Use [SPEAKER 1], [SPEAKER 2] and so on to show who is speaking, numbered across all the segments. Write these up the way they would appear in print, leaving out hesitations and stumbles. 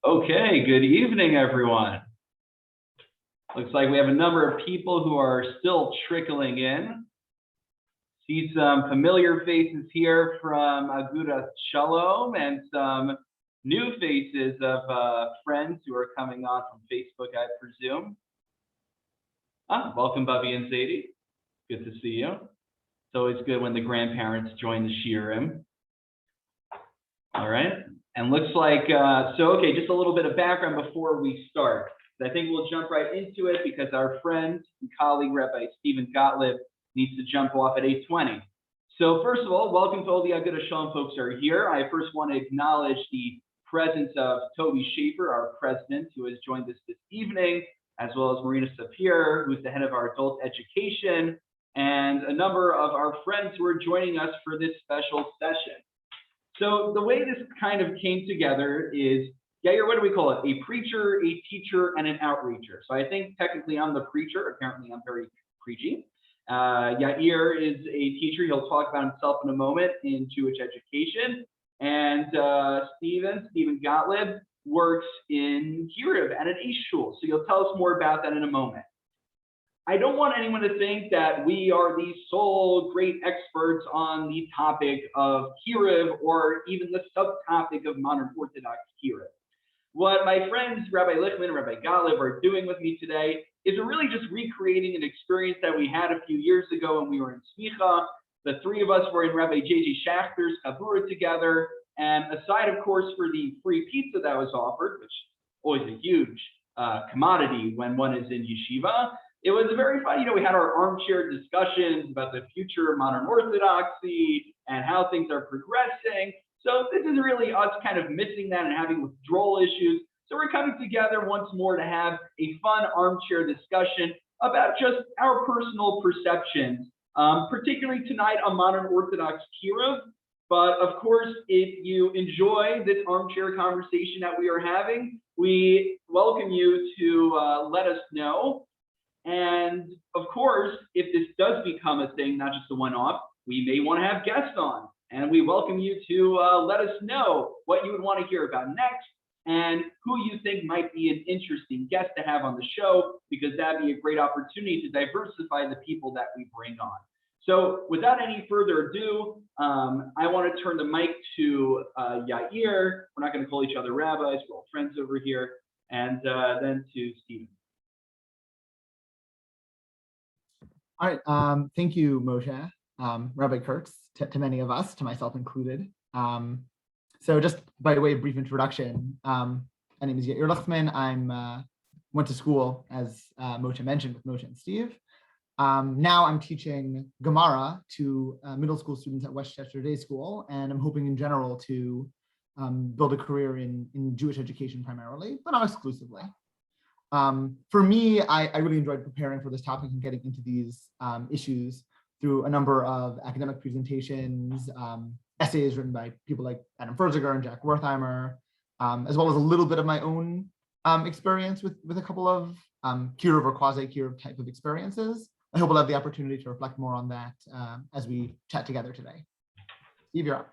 [SPEAKER 1] Okay, good evening, everyone. Looks like we have a number of people who are still trickling in. See some familiar faces here from Agudas Shalom and some new faces of friends who are coming on from Facebook, I presume. Welcome, Bubby and Zadie. Good to see you. It's always good when the grandparents join the shiurim. All right. And looks like, okay, just a little bit of background before we start. I think we'll jump right into it because our friend and colleague, Rabbi Stephen Gottlieb, needs to jump off at 8:20. So first of all, welcome to all the Agudas Shalom folks who are here. I first want to acknowledge the presence of Toby Schaefer, our president, who has joined us this evening, as well as Marina Sapir, who's the head of our adult education, and a number of our friends who are joining us for this special session. So the way this kind of came together is, Yair, what do we call it? A preacher, a teacher, and an outreacher. So I think technically I'm the preacher. Apparently I'm very preachy. Yair is a teacher. He'll talk about himself in a moment in Jewish education. And Stephen Gottlieb works in Kiruv and an shul. So you'll tell us more about that in a moment. I don't want anyone to think that we are the sole great experts on the topic of Kiruv or even the subtopic of modern Orthodox Kiruv. What my friends, Rabbi Lichtman and Rabbi Gottlieb, are doing with me today is really just recreating an experience that we had a few years ago when we were in Smicha. The three of us were in Rabbi J.J. Schachter's Chabura together. And aside, of course, for the free pizza that was offered, which is always a huge commodity when one is in yeshiva, it was very fun. We had our armchair discussions about the future of modern Orthodoxy and how things are progressing. So this is really us kind of missing that and having withdrawal issues. So we're coming together once more to have a fun armchair discussion about just our personal perceptions, particularly tonight on modern Orthodox Kiruv. But of course, if you enjoy this armchair conversation that we are having, we welcome you to let us know. And of course, if this does become a thing, not just a one-off, we may want to have guests on. And we welcome you to let us know what you would want to hear about next and who you think might be an interesting guest to have on the show, because that'd be a great opportunity to diversify the people that we bring on. So without any further ado, I want to turn the mic to Yair. We're not going to call each other rabbis, we're all friends over here. And then to Stephen.
[SPEAKER 2] All right, thank you, Moshe, Rabbi Kurtz, to many of us, to myself included. So just by way of brief introduction, my name is Yair Lichtman. I went to school, as Moshe mentioned, with Moshe and Steve. Now I'm teaching Gemara to middle school students at Westchester Day School, and I'm hoping in general to build a career in Jewish education primarily, but not exclusively. For me, I really enjoyed preparing for this topic and getting into these issues through a number of academic presentations, essays written by people like Adam Ferziger and Jack Wertheimer, as well as a little bit of my own experience with a couple of Kiruv or quasi-Kiruv type of experiences. I hope we'll have the opportunity to reflect more on that as we chat together today. Steve, you're up.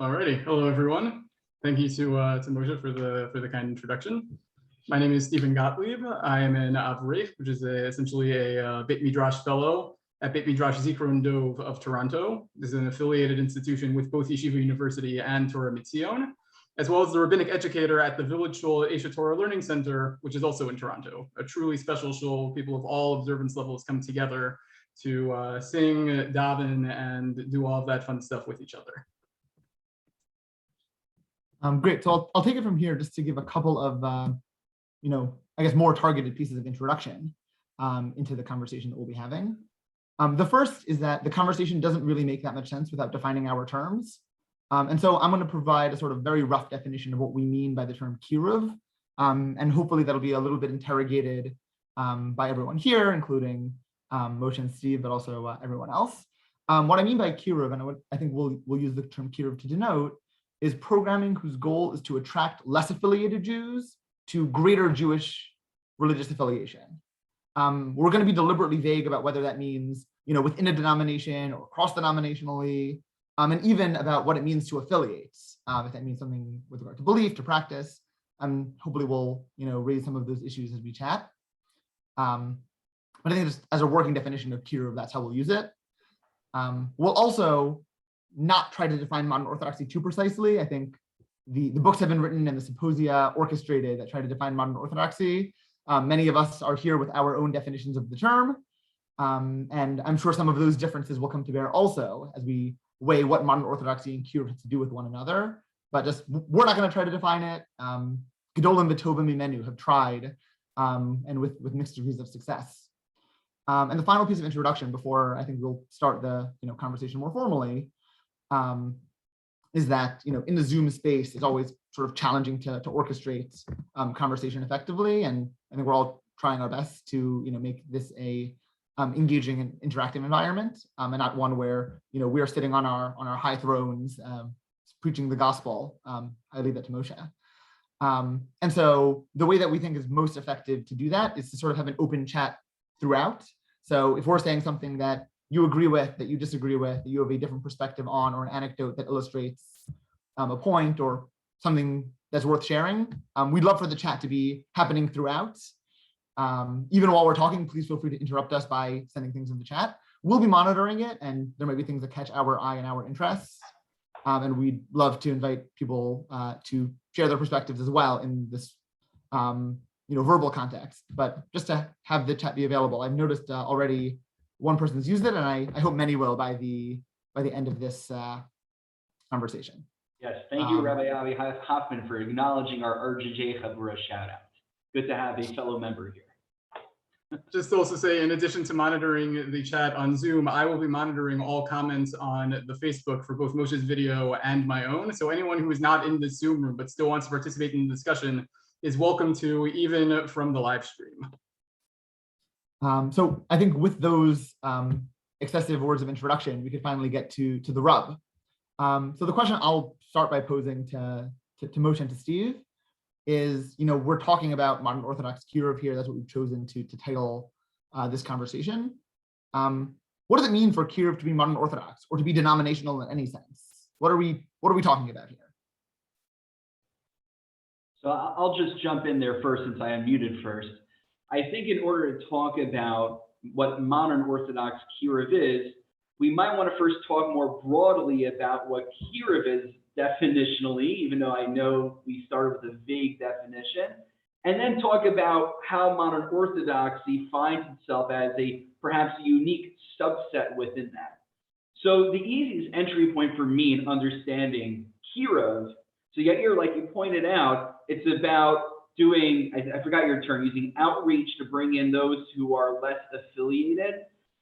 [SPEAKER 3] All righty. Hello, everyone. Thank you to Moshe for the kind introduction. My name is Stephen Gottlieb. I am an Avrech, which is essentially a Beit Midrash fellow at Beit Midrash Zikron Dov of Toronto. This is an affiliated institution with both Yeshiva University and Torah Mitzion, as well as the rabbinic educator at the Village Shul Esha Torah Learning Center, which is also in Toronto. A truly special shul. People of all observance levels come together to sing, daven, and do all of that fun stuff with each other.
[SPEAKER 2] Great. So I'll take it from here just to give a couple of, I guess more targeted pieces of introduction into the conversation that we'll be having. The first is that the conversation doesn't really make that much sense without defining our terms. And so I'm going to provide a sort of very rough definition of what we mean by the term Kiruv. And hopefully that'll be a little bit interrogated by everyone here, including Moshe and Steve, but also everyone else. What I mean by Kiruv, and I think we'll use the term Kiruv to denote, is programming whose goal is to attract less affiliated Jews to greater Jewish religious affiliation. We're going to be deliberately vague about whether that means, within a denomination or cross-denominationally. and even about what it means to affiliate, if that means something with regard to belief, to practice. Hopefully we'll raise some of those issues as we chat. But I think just as a working definition of Kiruv, that's how we'll use it. We'll also not try to define modern orthodoxy too precisely. I think the books have been written and the symposia orchestrated that try to define modern orthodoxy. Many of us are here with our own definitions of the term. And I'm sure some of those differences will come to bear also as we weigh what modern orthodoxy and Kiruv have to do with one another. But just, we're not going to try to define it. Gedolim v'tovim mimenu have tried, and with mixed degrees of success. And the final piece of introduction before I think we'll start the conversation more formally is that in the Zoom space, it's always sort of challenging to orchestrate conversation effectively, and I think we're all trying our best to make this a engaging and interactive environment, and not one where we are sitting on our high thrones preaching the gospel. I leave that to Moshe. And so the way that we think is most effective to do that is to sort of have an open chat throughout. So if we're saying something that you agree with, that you disagree with, that you have a different perspective on, or an anecdote that illustrates a point or something that's worth sharing, we'd love for the chat to be happening throughout. Even while we're talking, please feel free to interrupt us by sending things in the chat. We'll be monitoring it, and there might be things that catch our eye and our interests. And we'd love to invite people to share their perspectives as well in this verbal context, but just to have the chat be available. I've noticed already one person's used it, and I hope many will by the end of this conversation.
[SPEAKER 1] Yes, thank you, Rabbi Avi Hoffman, for acknowledging our urgent Chavura shout out. Good to have a fellow member here.
[SPEAKER 3] Just to also say, in addition to monitoring the chat on Zoom, I will be monitoring all comments on the Facebook for both Moshe's video and my own. So anyone who is not in the Zoom room but still wants to participate in the discussion is welcome to, even from the live stream.
[SPEAKER 2] So I think with those excessive words of introduction, we could finally get to the rub. So the question I'll start by posing to Moshe and to Steve is, we're talking about modern Orthodox Kiruv here. That's what we've chosen to title this conversation. What does it mean for Kiruv to be modern Orthodox or to be denominational in any sense? What are we talking about here?
[SPEAKER 1] So I'll just jump in there first, since I am muted first. I think in order to talk about what modern Orthodox Kiruv is, we might want to first talk more broadly about what Kiruv is definitionally, even though I know we started with a vague definition, and then talk about how modern Orthodoxy finds itself as a perhaps unique subset within that. So the easiest entry point for me in understanding Kiruv, so Yair, like you pointed out, it's about doing, I forgot your term, using outreach to bring in those who are less affiliated.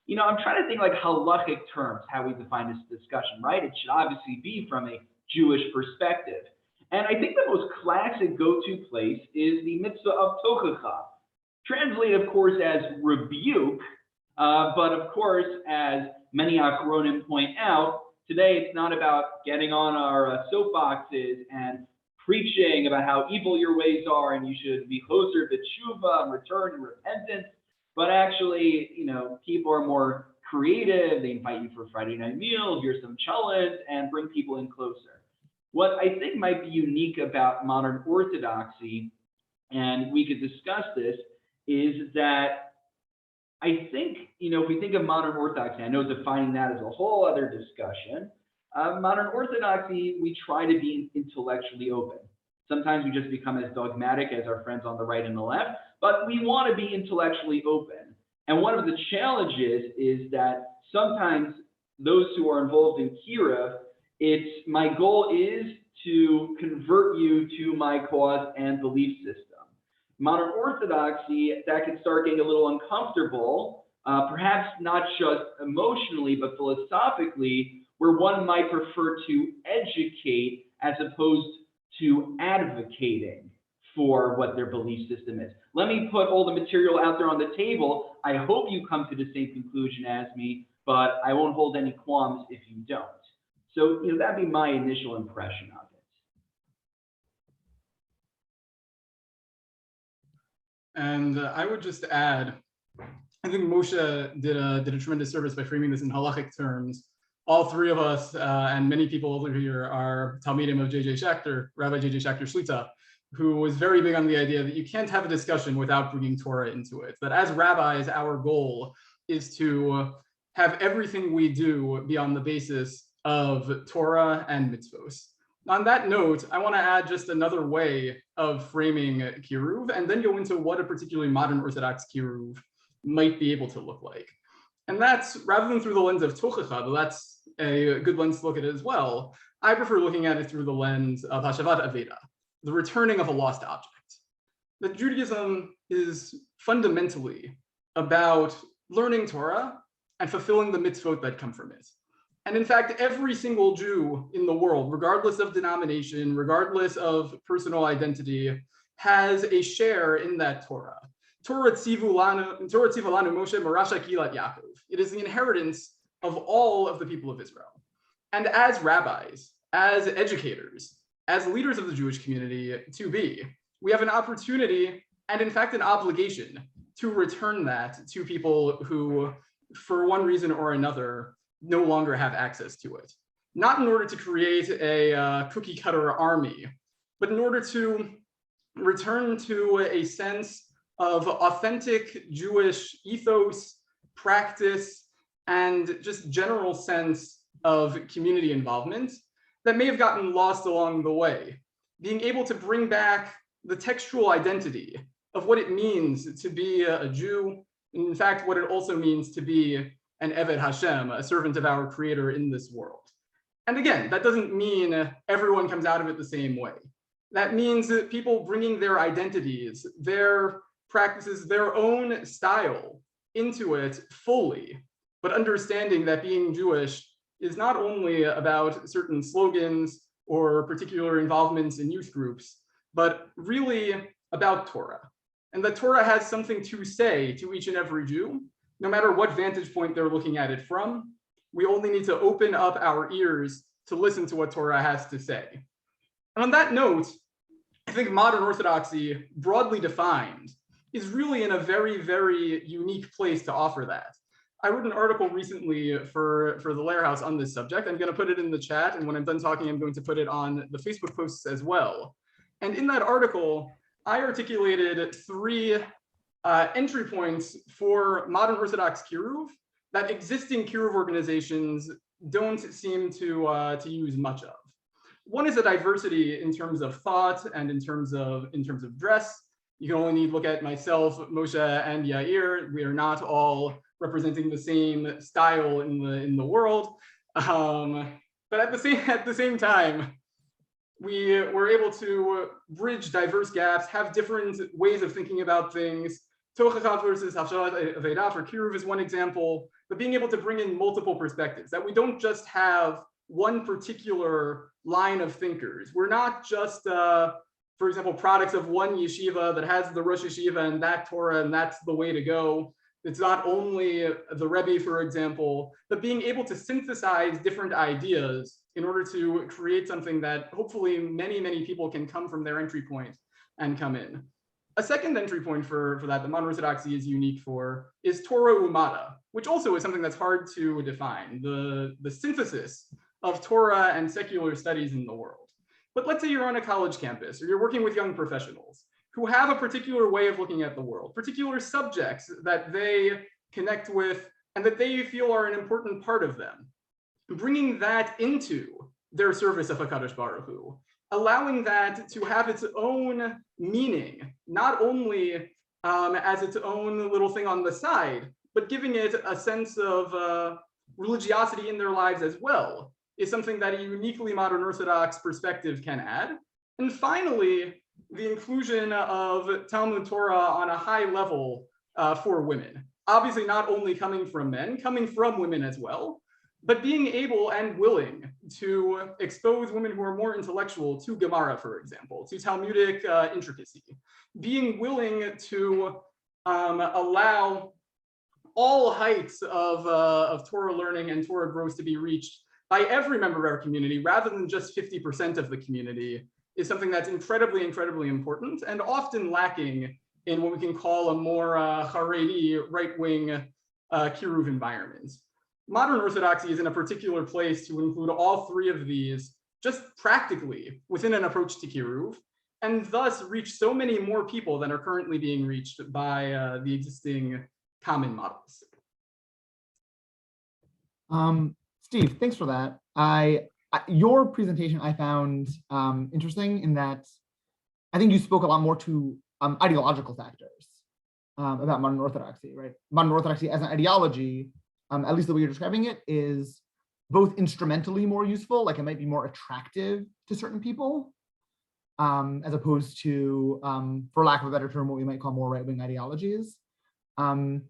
[SPEAKER 1] I'm trying to think like halachic terms, how we define this discussion, right? It should obviously be from a Jewish perspective. And I think the most classic go-to place is the mitzvah of tochacha, translated, of course, as rebuke, but of course, as many Achronim point out, today it's not about getting on our soapboxes and preaching about how evil your ways are and you should be choser b'tshuva and return to repentance, but actually, people are more creative. They invite you for a Friday night meal, here's some challenge, and bring people in closer. What I think might be unique about modern Orthodoxy, and we could discuss this, is that I think, if we think of modern Orthodoxy, I know defining that is a whole other discussion. Modern Orthodoxy, we try to be intellectually open. Sometimes we just become as dogmatic as our friends on the right and the left, but we want to be intellectually open. And one of the challenges is that sometimes those who are involved in Kiruv, my goal is to convert you to my cause and belief system. Modern Orthodoxy, that can start getting a little uncomfortable, perhaps not just emotionally, but philosophically, where one might prefer to educate as opposed to advocating for what their belief system is. Let me put all the material out there on the table. I hope you come to the same conclusion as me, but I won't hold any qualms if you don't. So that'd be my initial impression of it.
[SPEAKER 3] And I would just add, I think Moshe did a tremendous service by framing this in halachic terms. all three of us and many people over here are Talmidim of J.J. Schachter, Rabbi J.J. Schachter Shlita, who was very big on the idea that you can't have a discussion without bringing Torah into it. That as rabbis, our goal is to have everything we do be on the basis of Torah and mitzvos. On that note, I want to add just another way of framing Kiruv, and then go into what a particularly modern Orthodox Kiruv might be able to look like. And that's, rather than through the lens of Tochacha, though that's a good lens to look at it as well, I prefer looking at it through the lens of Hashavat Aveda, the returning of a lost object. That Judaism is fundamentally about learning Torah and fulfilling the mitzvot that come from it. And in fact, every single Jew in the world, regardless of denomination, regardless of personal identity, has a share in that Torah. Torah tzivu lanu Moshe Marasha Kilat Yaakov. It is the inheritance of all of the people of Israel. And as rabbis, as educators, as leaders of the Jewish community to be, we have an opportunity and in fact an obligation to return that to people who, for one reason or another, no longer have access to it. Not in order to create a cookie cutter army, but in order to return to a sense of authentic Jewish ethos, practice, and just general sense of community involvement that may have gotten lost along the way. Being able to bring back the textual identity of what it means to be a Jew, and in fact, what it also means to be an Eved Hashem, a servant of our Creator in this world. And again, that doesn't mean everyone comes out of it the same way. That means that people bringing their identities, their practices, their own style into it fully, but understanding that being Jewish is not only about certain slogans or particular involvements in youth groups, but really about Torah. And that Torah has something to say to each and every Jew, no matter what vantage point they're looking at it from. We only need to open up our ears to listen to what Torah has to say. And on that note, I think modern Orthodoxy, broadly defined, is really in a very, very unique place to offer that. I wrote an article recently for the Lair House on this subject. I'm going to put it in the chat, and when I'm done talking, I'm going to put it on the Facebook posts as well. And in that article, I articulated three entry points for modern Orthodox Kiruv that existing Kiruv organizations don't seem to use much of. One is a diversity in terms of thought and in terms of dress. You can only need look at myself, Moshe, and Yair. We are not all representing the same style in the world, but at the same time, we were able to bridge diverse gaps, have different ways of thinking about things. Tochacha versus Hashavat Aveda for Kiruv is one example, but being able to bring in multiple perspectives, that we don't just have one particular line of thinkers. We're not just, for example, products of one yeshiva that has the Rosh Yeshiva and that Torah, and that's the way to go. It's not only the Rebbe, for example, but being able to synthesize different ideas in order to create something that hopefully many, many people can come from their entry point and come in. A second entry point for that the modern Orthodoxy is unique for is Torah Umada, which also is something that's hard to define, the synthesis of Torah and secular studies in the world. But let's say you're on a college campus or you're working with young professionals who have a particular way of looking at the world, particular subjects that they connect with and that they feel are an important part of them. Bringing that into their service of HaKadosh Baruch Hu, allowing that to have its own meaning, not only as its own little thing on the side, but giving it a sense of religiosity in their lives as well, is something that a uniquely modern Orthodox perspective can add. And finally, the inclusion of Talmud Torah on a high level for women. Obviously not only coming from men, coming from women as well, but being able and willing to expose women who are more intellectual to Gemara, for example, to Talmudic intricacy. Being willing to allow all heights of Torah learning and Torah growth to be reached by every member of our community, rather than just 50% of the community, is something that's incredibly, incredibly important and often lacking in what we can call a more Haredi, right-wing Kiruv environment. modern Orthodoxy is in a particular place to include all three of these just practically within an approach to Kiruv, and thus reach so many more people than are currently being reached by the existing common models.
[SPEAKER 2] Steve, thanks for that. Your presentation I found interesting in that I think you spoke a lot more to ideological factors about modern Orthodoxy, right? Modern Orthodoxy as an ideology, at least the way you're describing it, is both instrumentally more useful, like it might be more attractive to certain people, as opposed to, for lack of a better term, what we might call more right-wing ideologies, and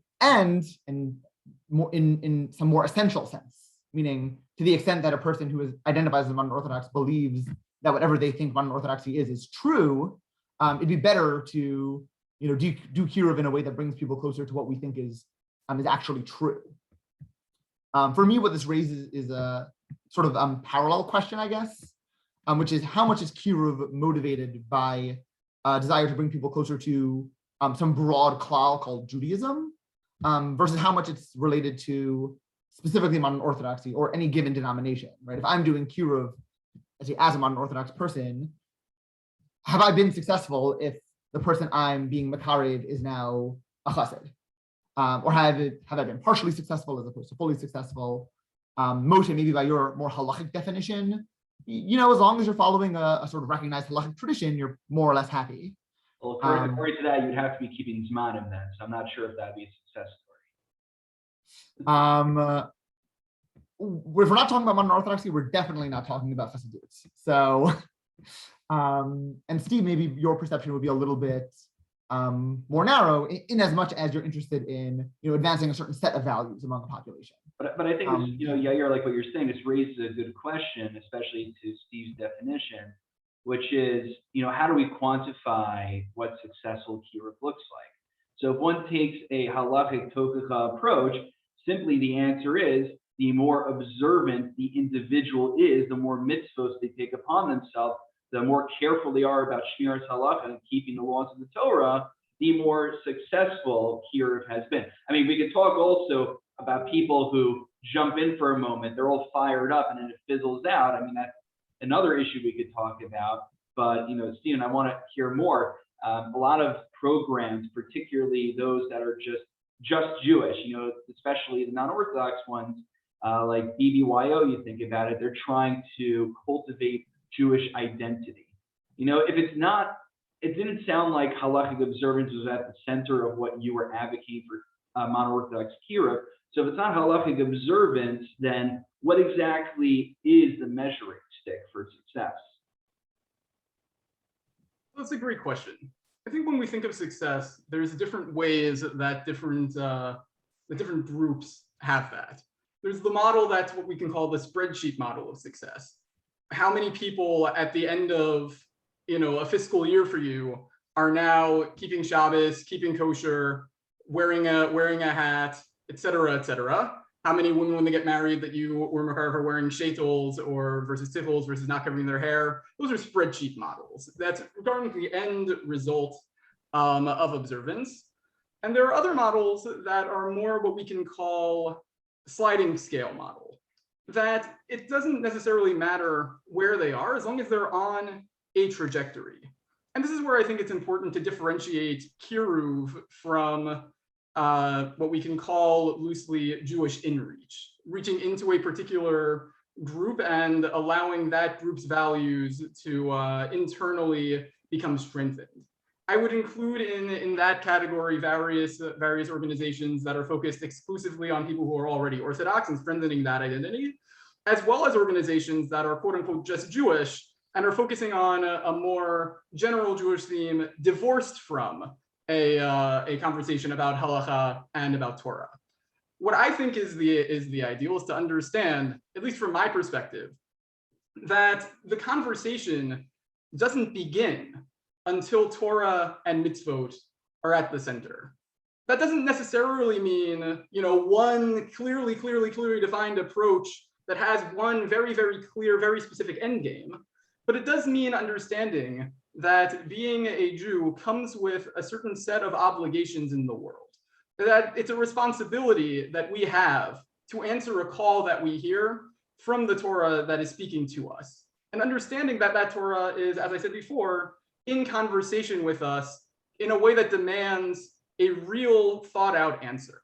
[SPEAKER 2] more in some more essential sense, meaning to the extent that a person who identifies as modern Orthodox believes that whatever they think modern Orthodoxy is true, it'd be better to do Kiruv in a way that brings people closer to what we think is actually true. For me, what this raises is a sort of parallel question, I guess, which is how much is Kiruv motivated by a desire to bring people closer to some broad klal called Judaism, versus how much it's related to specifically modern Orthodoxy or any given denomination, right? If I'm doing Kiruv as a modern Orthodox person, have I been successful if the person I'm being makarev is now a chassid? Or have I been partially successful as opposed to fully successful? Moshe, maybe by your more halachic definition, as long as you're following a sort of recognized halachic tradition, you're more or less happy.
[SPEAKER 1] Well, according to that, you'd have to be keeping Zmanim then, so I'm not sure if that'd be a success story.
[SPEAKER 2] If we're not talking about modern Orthodoxy, we're definitely not talking about chassidut. So, and Steve, maybe your perception would be a little bit more narrow in as much as you're interested in advancing a certain set of values among the population.
[SPEAKER 1] But I think Yair, like what you're saying, this raises a good question, especially to Steve's definition, which is how do we quantify what successful Kiruv looks like? So if one takes a halachic tokacha approach, simply the answer is the more observant the individual is, the more mitzvos they take upon themselves, the more careful they are about shmiras halacha and keeping the laws of the Torah, the more successful Kiruv has been. I mean, we could talk also about people who jump in for a moment, they're all fired up and then it fizzles out. I mean, that's another issue we could talk about. But, Stephen, I want to hear more. A lot of programs, particularly those that are just Jewish, especially the non-Orthodox ones, like BBYO, you think about it, they're trying to cultivate Jewish identity. If it's not, it didn't sound like halachic observance was at the center of what you were advocating for mono-Orthodox Kiruv. So if it's not halachic observance, then what exactly is the measuring stick for success?
[SPEAKER 3] That's a great question. I think when we think of success, there's different ways that the different groups have that. There's the model that's what we can call the spreadsheet model of success. How many people at the end of a fiscal year for you are now keeping Shabbos, keeping kosher, wearing a hat, et cetera, et cetera. How many women, when they get married, that you were makar for wearing shaitels or versus tifels versus not covering their hair? Those are spreadsheet models. That's regarding the end result of observance. And there are other models that are more what we can call sliding scale model, that it doesn't necessarily matter where they are as long as they're on a trajectory. And this is where I think it's important to differentiate Kiruv from what we can call loosely Jewish inreach, reaching into a particular group and allowing that group's values to internally become strengthened. I would include in that category various organizations that are focused exclusively on people who are already Orthodox and strengthening that identity, as well as organizations that are quote unquote just Jewish and are focusing on a more general Jewish theme divorced from a conversation about halacha and about Torah. What I think is the ideal is to understand, at least from my perspective, that the conversation doesn't begin until Torah and mitzvot are at the center. That doesn't necessarily mean, one clearly defined approach that has one very, very clear, very specific end game, but it does mean understanding that being a Jew comes with a certain set of obligations in the world, that it's a responsibility that we have to answer a call that we hear from the Torah that is speaking to us. And understanding that that Torah is, as I said before, in conversation with us in a way that demands a real thought out answer.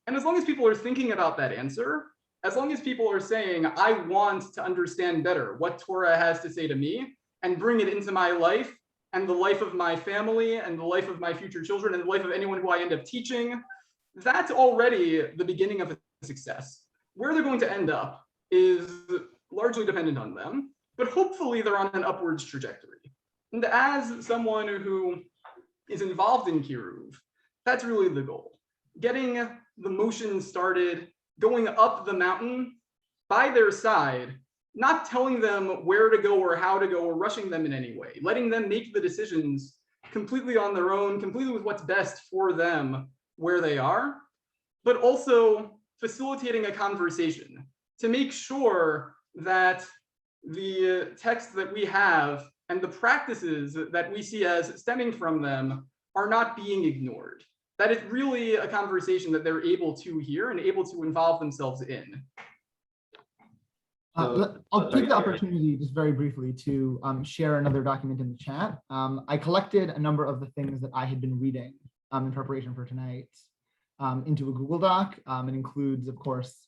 [SPEAKER 3] And as long as people are thinking about that answer, as long as people are saying, I want to understand better what Torah has to say to me and bring it into my life and the life of my family and the life of my future children and the life of anyone who I end up teaching, that's already the beginning of a success. Where they're going to end up is largely dependent on them, but hopefully they're on an upwards trajectory. And as someone who is involved in Kiruv, that's really the goal. Getting the motion started, going up the mountain by their side, not telling them where to go or how to go or rushing them in any way, letting them make the decisions completely on their own, completely with what's best for them where they are, but also facilitating a conversation to make sure that the text that we have and the practices that we see as stemming from them are not being ignored. That it's really a conversation that they're able to hear and able to involve themselves in.
[SPEAKER 2] I'll take the opportunity just very briefly to share another document in the chat. I collected a number of the things that I had been reading in preparation for tonight into a Google Doc. It includes, of course,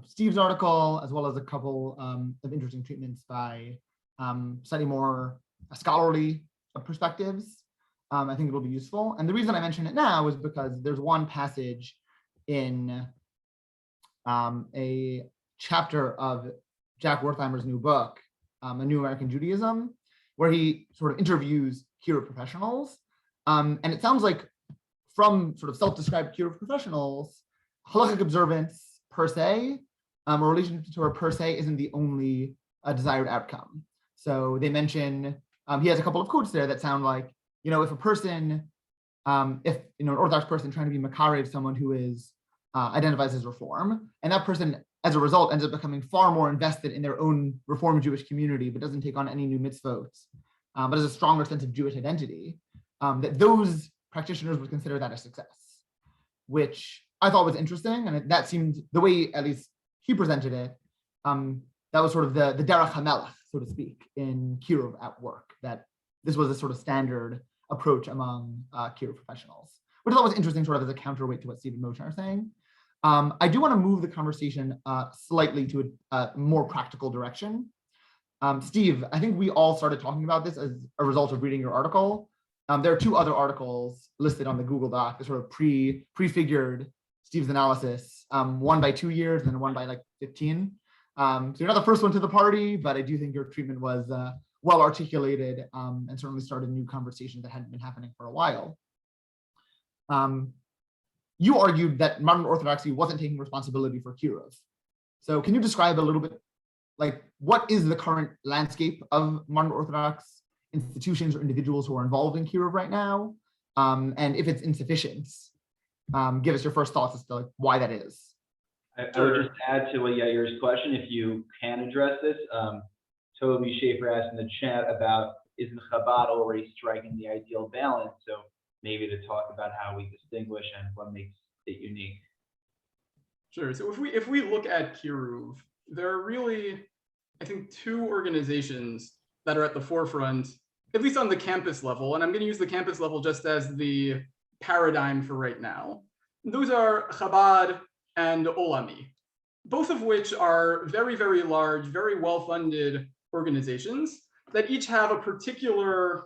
[SPEAKER 2] Steve's article, as well as a couple of interesting treatments by slightly more scholarly perspectives. I think it'll be useful. And the reason I mention it now is because there's one passage in a chapter of Jack Wertheimer's new book, A New American Judaism, where he sort of interviews Kiruv professionals. And it sounds like from sort of self-described Kiruv professionals, halachic observance per se, or relationship to Torah per se, isn't the only desired outcome. So they mention, he has a couple of quotes there that sound like, if a person, if an Orthodox person trying to be makarev someone who is identifies as Reform, and that person, as a result, ends up becoming far more invested in their own Reform Jewish community, but doesn't take on any new mitzvot, but has a stronger sense of Jewish identity, that those practitioners would consider that a success, which I thought was interesting. And that seemed, the way at least he presented it, that was sort of the derech hamelech, so to speak, in Kiruv at work, that this was a sort of standard approach among Kiruv professionals, which I thought was interesting, sort of as a counterweight to what Steve and Moshe are saying. I do want to move the conversation slightly to a more practical direction. Steve, I think we all started talking about this as a result of reading your article. There are two other articles listed on the Google Doc that sort of prefigured Steve's analysis, one by 2 years and then one by like 15. So you're not the first one to the party, but I do think your treatment was well articulated and certainly started a new conversation that hadn't been happening for a while. You argued that modern Orthodoxy wasn't taking responsibility for Kiruv. So can you describe a little bit, like, what is the current landscape of modern Orthodox institutions or individuals who are involved in Kiruv right now? And if it's insufficient, give us your first thoughts as to like, why that is.
[SPEAKER 1] I would just add to Yair's question, if you can address this. Toby Schaefer asked in the chat about, isn't Chabad already striking the ideal balance? So maybe to talk about how we distinguish and what makes it unique.
[SPEAKER 3] Sure. So if we look at Kiruv, there are really, I think, two organizations that are at the forefront, at least on the campus level. And I'm going to use the campus level just as the paradigm for right now. Those are Chabad and Olami, both of which are very, very large, very well-funded organizations that each have a particular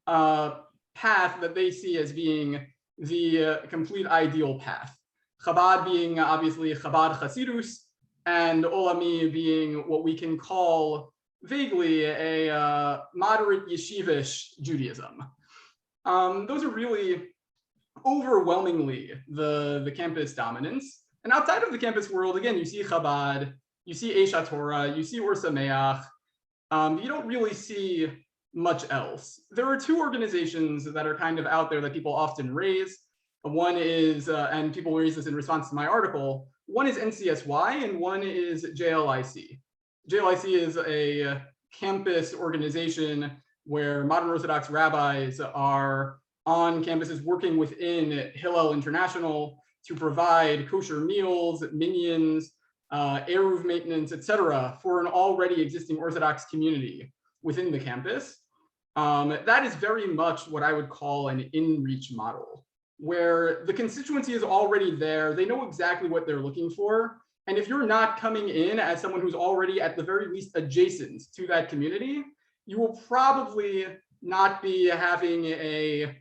[SPEAKER 3] path that they see as being the complete ideal path. Chabad being obviously Chabad Chasidus, and Olami being what we can call vaguely a moderate yeshivish Judaism. Those are really overwhelmingly the campus dominance. And outside of the campus world, again, you see Chabad, you see Eish HaTorah, you see Or Sameach. You don't really see much else. There are two organizations that are kind of out there that people often raise. One is, and people raise this in response to my article, one is NCSY and one is JLIC. JLIC is a campus organization where modern Orthodox rabbis are on campuses working within Hillel International to provide kosher meals, minions, Eruv maintenance, etc., for an already existing Orthodox community within the campus. That is very much what I would call an in-reach model, where the constituency is already there. They know exactly what they're looking for. And if you're not coming in as someone who's already at the very least adjacent to that community, you will probably not be having a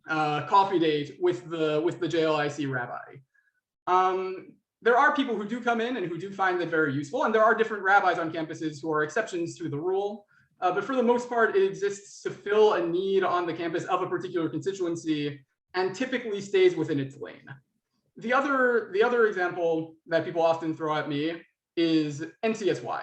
[SPEAKER 3] coffee date with the JLIC rabbi. There are people who do come in and who do find it very useful, and there are different rabbis on campuses who are exceptions to the rule. But for the most part, it exists to fill a need on the campus of a particular constituency and typically stays within its lane. The other example that people often throw at me is NCSY.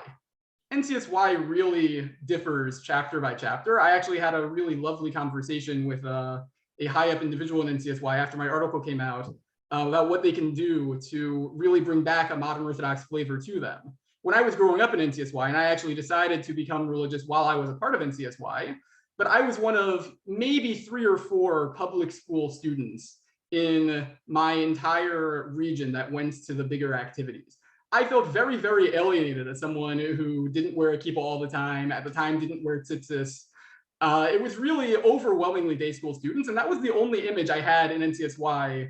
[SPEAKER 3] NCSY really differs chapter by chapter. I actually had a really lovely conversation with a high-up individual in NCSY after my article came out about what they can do to really bring back a modern Orthodox flavor to them. When I was growing up in NCSY, and I actually decided to become religious while I was a part of NCSY, but I was one of maybe 3 or 4 public school students in my entire region that went to the bigger activities. I felt very, very alienated as someone who didn't wear a kippah all the time, at the time didn't wear tzitzis. It was really overwhelmingly day school students, and that was the only image I had in NCSY.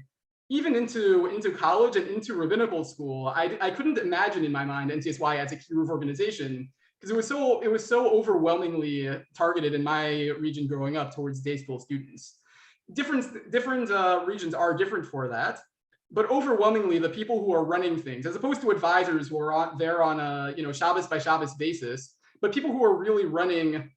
[SPEAKER 3] Even into college and into rabbinical school, I couldn't imagine in my mind NCSY as a Kiruv organization, because it was so overwhelmingly targeted in my region growing up towards day school students. Different regions are different for that, but overwhelmingly the people who are running things, as opposed to advisors who are there on a Shabbos by Shabbos basis, but people who are really running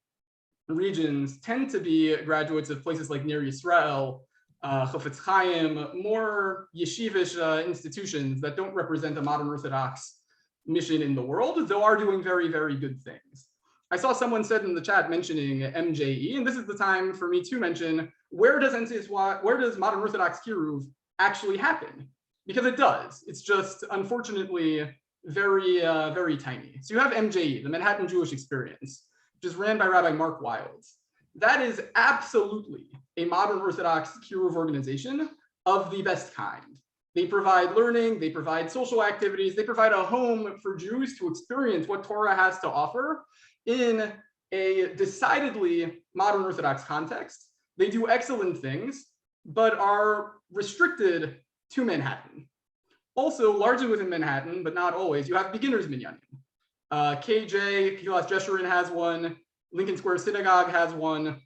[SPEAKER 3] regions tend to be graduates of places like Ner Yisrael, Chofetz Chaim, more yeshivish institutions that don't represent a modern Orthodox mission in the world, though are doing very, very good things. I saw someone said in the chat mentioning MJE, and this is the time for me to mention, where does modern Orthodox Kiruv actually happen? Because it does. It's just unfortunately very, very tiny. So you have MJE, the Manhattan Jewish Experience, which is ran by Rabbi Mark Wilds. That is absolutely a modern Orthodox Kiruv organization of the best kind. They provide learning, they provide social activities, they provide a home for Jews to experience what Torah has to offer in a decidedly modern Orthodox context. They do excellent things, but are restricted to Manhattan. Also, largely within Manhattan, but not always, you have beginners minyanim. KJ, Kilas Jeshurun has one, Lincoln Square Synagogue has one,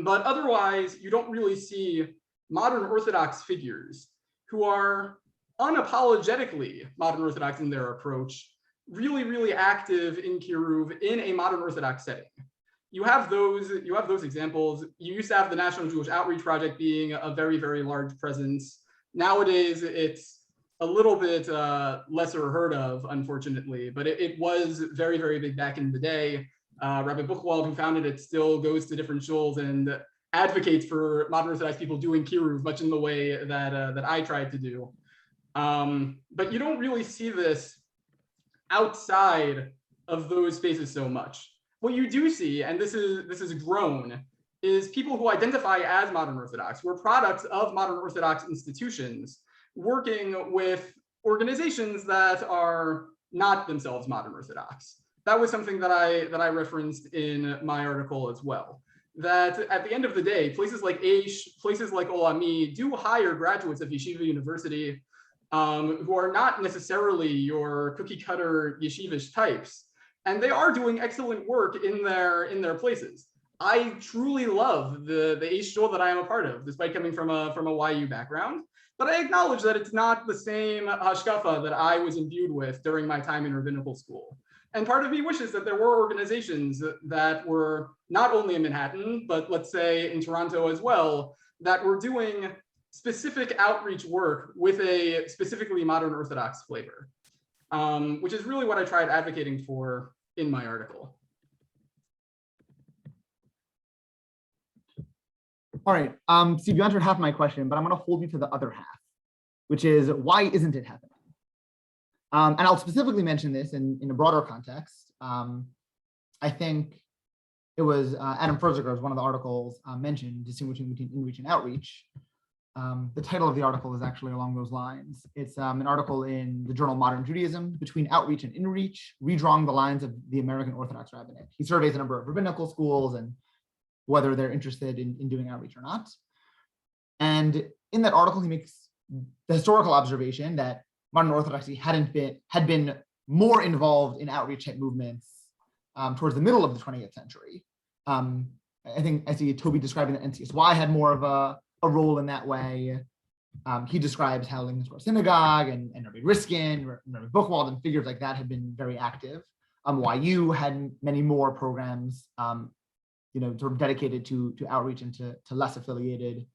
[SPEAKER 3] but otherwise you don't really see modern Orthodox figures who are unapologetically modern Orthodox in their approach, really, really active in Kiruv in a modern Orthodox setting. You have those examples. You used to have the National Jewish Outreach Project being a very, very large presence. Nowadays, it's a little bit lesser heard of, unfortunately, but it was very, very big back in the day. Rabbi Buchwald, who founded it, still goes to different shuls and advocates for modern Orthodox people doing Kiruv, much in the way that I tried to do. But you don't really see this outside of those spaces so much. What you do see, and this is grown, is people who identify as modern Orthodox, who are products of modern Orthodox institutions, working with organizations that are not themselves modern Orthodox. That was something that I referenced in my article as well. That at the end of the day, places like Aish, places like Olami do hire graduates of Yeshiva University who are not necessarily your cookie cutter yeshivish types, and they are doing excellent work in their places. I truly love the Aish shul that I am a part of, despite coming from a YU background. But I acknowledge that it's not the same hashkafa that I was imbued with during my time in rabbinical school. And part of me wishes that there were organizations that were not only in Manhattan, but let's say in Toronto as well, that were doing specific outreach work with a specifically modern Orthodox flavor, which is really what I tried advocating for in my article.
[SPEAKER 2] All right, Steve, you answered half my question, but I'm going to hold you to the other half, which is why isn't it happening? And I'll specifically mention this in a broader context. I think it was Adam Ferziger, one of the articles mentioned distinguishing between in-reach and outreach. The title of the article is actually along those lines. It's an article in the journal Modern Judaism, Between Outreach and Inreach, Redrawing the Lines of the American Orthodox Rabbinate. He surveys a number of rabbinical schools and whether they're interested in doing outreach or not. And in that article, he makes the historical observation that modern Orthodoxy had been more involved in outreach type movements towards the middle of the 20th century. I think I see Toby describing that NCSY had more of a role in that way. He describes how Lincoln Synagogue and Rabbi Riskin, Rabbi Buchwald, and figures like that had been very active. YU had many more programs, sort of dedicated to outreach and to less affiliated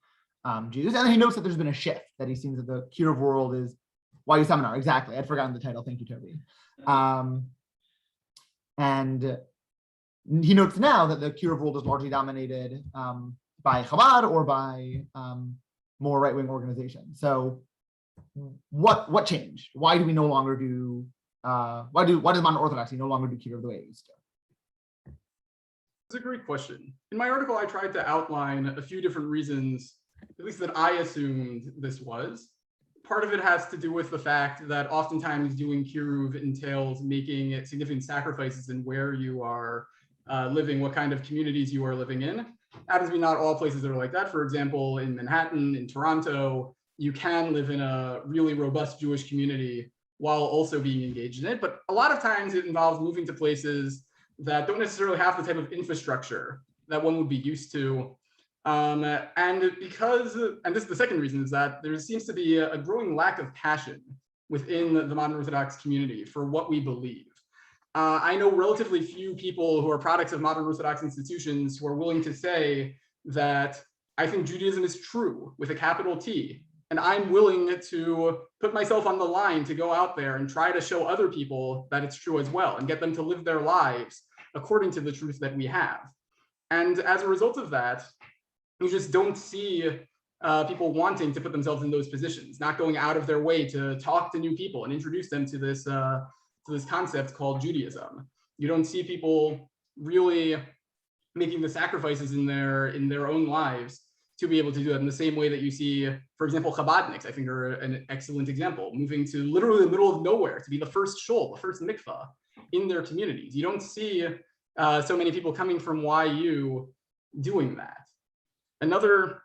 [SPEAKER 2] Jews. And he notes that there's been a shift, that he seems that the Kiruv world is YU seminar. Exactly, I'd forgotten the title. Thank you, Toby. And he notes now that the Kiruv world is largely dominated by Chabad or by more right-wing organizations. So what changed? Why do we no longer do, why does modern Orthodoxy no longer do Kiruv the way it used to?
[SPEAKER 3] It's a great question. In my article, I tried to outline a few different reasons, at least that I assumed this was. Part of it has to do with the fact that oftentimes doing Kiruv entails making significant sacrifices in where you are living, what kind of communities you are living in. Happens to be not all places that are like that. For example, in Manhattan, in Toronto, you can live in a really robust Jewish community while also being engaged in it. But a lot of times it involves moving to places that don't necessarily have the type of infrastructure that one would be used to. And this is the second reason, is that there seems to be a growing lack of passion within the modern Orthodox community for what we believe. I know relatively few people who are products of modern Orthodox institutions who are willing to say that I think Judaism is true with a capital T, and I'm willing to put myself on the line to go out there and try to show other people that it's true as well and get them to live their lives according to the truth that we have. And as a result of that, we just don't see people wanting to put themselves in those positions, not going out of their way to talk to new people and introduce them to this concept called Judaism. You don't see people really making the sacrifices in their own lives to be able to do that in the same way that you see, for example, Chabadniks, I think, are an excellent example, moving to literally the middle of nowhere to be the first shul, the first mikvah in their communities. You don't see so many people coming from YU doing that. Another,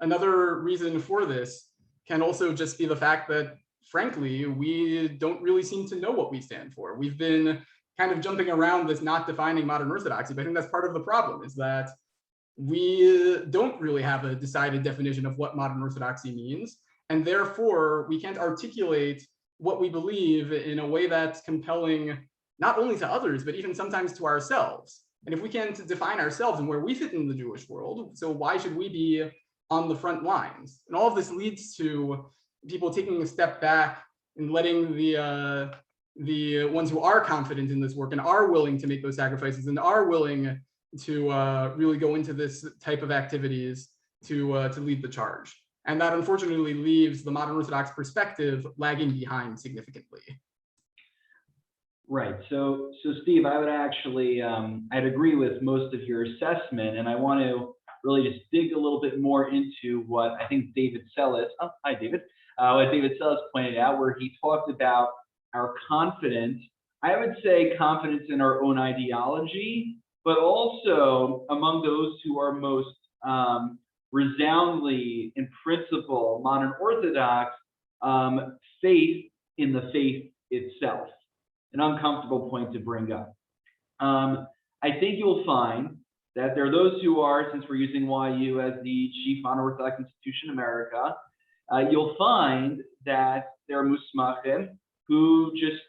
[SPEAKER 3] another reason for this can also just be the fact that, frankly, we don't really seem to know what we stand for. We've been kind of jumping around this not defining modern Orthodoxy, but I think that's part of the problem, is that we don't really have a decided definition of what modern Orthodoxy means, and therefore we can't articulate what we believe in a way that's compelling not only to others, but even sometimes to ourselves. And if we can't define ourselves and where we fit in the Jewish world, so why should we be on the front lines? And all of this leads to people taking a step back and letting the ones who are confident in this work and are willing to make those sacrifices and are willing to really go into this type of activities to lead the charge. And that unfortunately leaves the modern Orthodox perspective lagging behind significantly.
[SPEAKER 1] Right. So Steve, I would actually, I'd agree with most of your assessment, and I want to really just dig a little bit more into what I think David Sellis, hi David, what David Sellis pointed out, where he talked about our confidence, I would say confidence in our own ideology, but also among those who are most resoundingly, in principle, modern Orthodox, faith in the faith itself. An uncomfortable point to bring up. I think you'll find that there are those who are, since we're using YU as the chief modern Orthodox institution in America, you'll find that there are musmachim who just,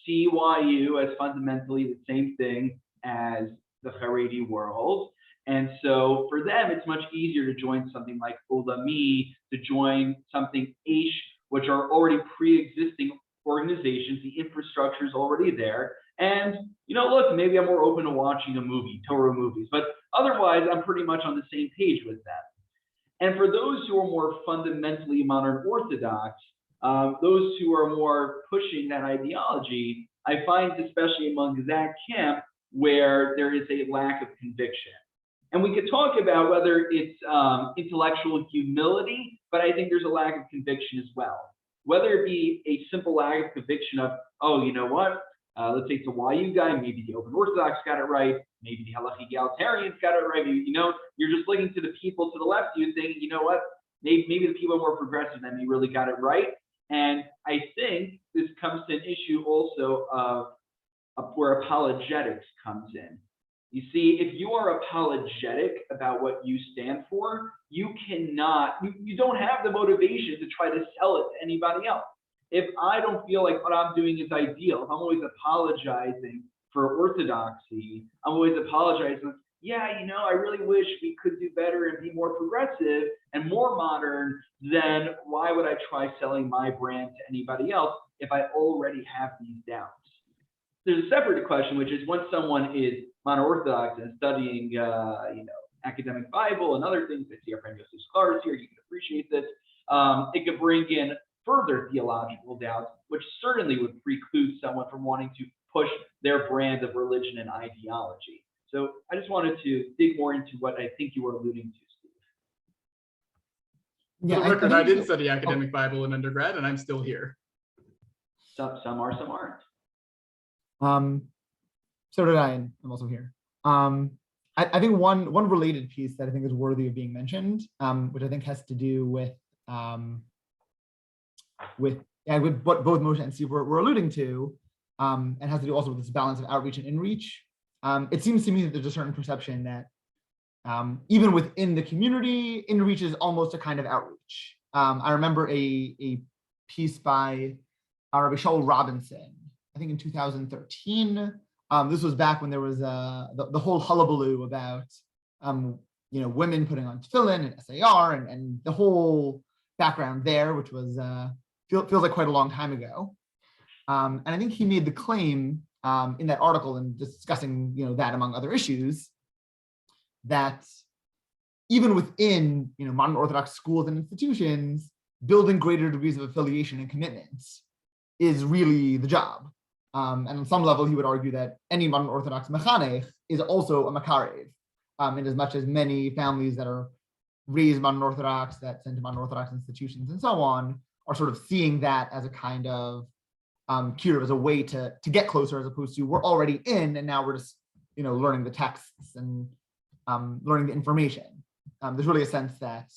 [SPEAKER 1] see YU as fundamentally the same thing as the Haredi world. And so for them, it's much easier to join something like Olami, to join something Aish, which are already pre-existing organizations. The infrastructure is already there. And, look, maybe I'm more open to watching a movie, Torah movies, but otherwise I'm pretty much on the same page with that. And for those who are more fundamentally modern Orthodox, those who are more pushing that ideology, I find especially among that camp where there is a lack of conviction. And we could talk about whether it's intellectual humility, but I think there's a lack of conviction as well. Whether it be a simple lack of conviction of, oh, you know what? Let's say it's a YU guy, maybe the Open Orthodox got it right, maybe the Halachic Egalitarians got it right. Maybe, you're just looking to the people to the left of you thinking, you know what? Maybe the people more progressive than me really got it right. And I think this comes to an issue also of where apologetics comes in. You see, if you are apologetic about what you stand for, you don't have the motivation to try to sell it to anybody else. If I don't feel like what I'm doing is ideal, if I'm always apologizing for orthodoxy, I'm always apologizing, I really wish we could do better and be more progressive and more modern, then why would I try selling my brand to anybody else if I already have these doubts? There's a separate question, which is once someone is mono-Orthodox and studying, academic Bible and other things, I see our friend Yosef Sklar here, you can appreciate this. It could bring in further theological doubts, which certainly would preclude someone from wanting to push their brand of religion and ideology. So I just wanted to dig more into what I think you were alluding to, Steve.
[SPEAKER 3] For the record, I did study academic Bible in undergrad, and I'm still here.
[SPEAKER 1] Some are, some aren't.
[SPEAKER 2] So did I, and I'm also here. I think one related piece that I think is worthy of being mentioned, which I think has to do with what both Moshe and Steve were alluding to, and has to do also with this balance of outreach and inreach. It seems to me that there's a certain perception that even within the community, inreach is almost a kind of outreach. I remember a piece by Rabbi Shaul Robinson, I think in 2013. This was back when there was the whole hullabaloo about women putting on tefillin and SAR and the whole background there, which was feels like quite a long time ago. And I think he made the claim in that article and discussing that among other issues, that even within modern Orthodox schools and institutions, building greater degrees of affiliation and commitments is really the job. And on some level, he would argue that any modern Orthodox mechanech is also a makarev, in as much as many families that are raised modern Orthodox, that send to modern Orthodox institutions and so on, are sort of seeing that as a kind of Kiruv, as a way to get closer, as opposed to we're already in and now we're just learning the texts and learning the information. There's really a sense that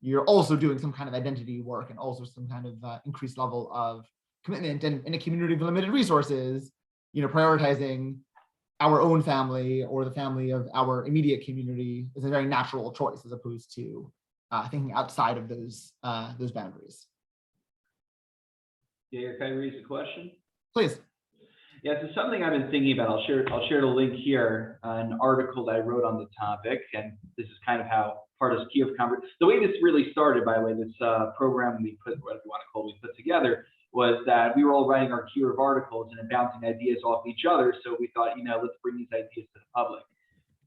[SPEAKER 2] you're also doing some kind of identity work and also some kind of increased level of commitment, and in a community of limited resources, prioritizing our own family or the family of our immediate community is a very natural choice, as opposed to thinking outside of those boundaries.
[SPEAKER 1] Yeah, can I raise a question?
[SPEAKER 2] Please.
[SPEAKER 1] Yeah, so something I've been thinking about. I'll share the link here, an article that I wrote on the topic, and this is kind of how part of Kiruv conference. The way this really started, by the way, this program we put, whatever you want to call it, we put together, was that we were all writing our Kiruv articles and bouncing ideas off each other. So we thought, let's bring these ideas to the public.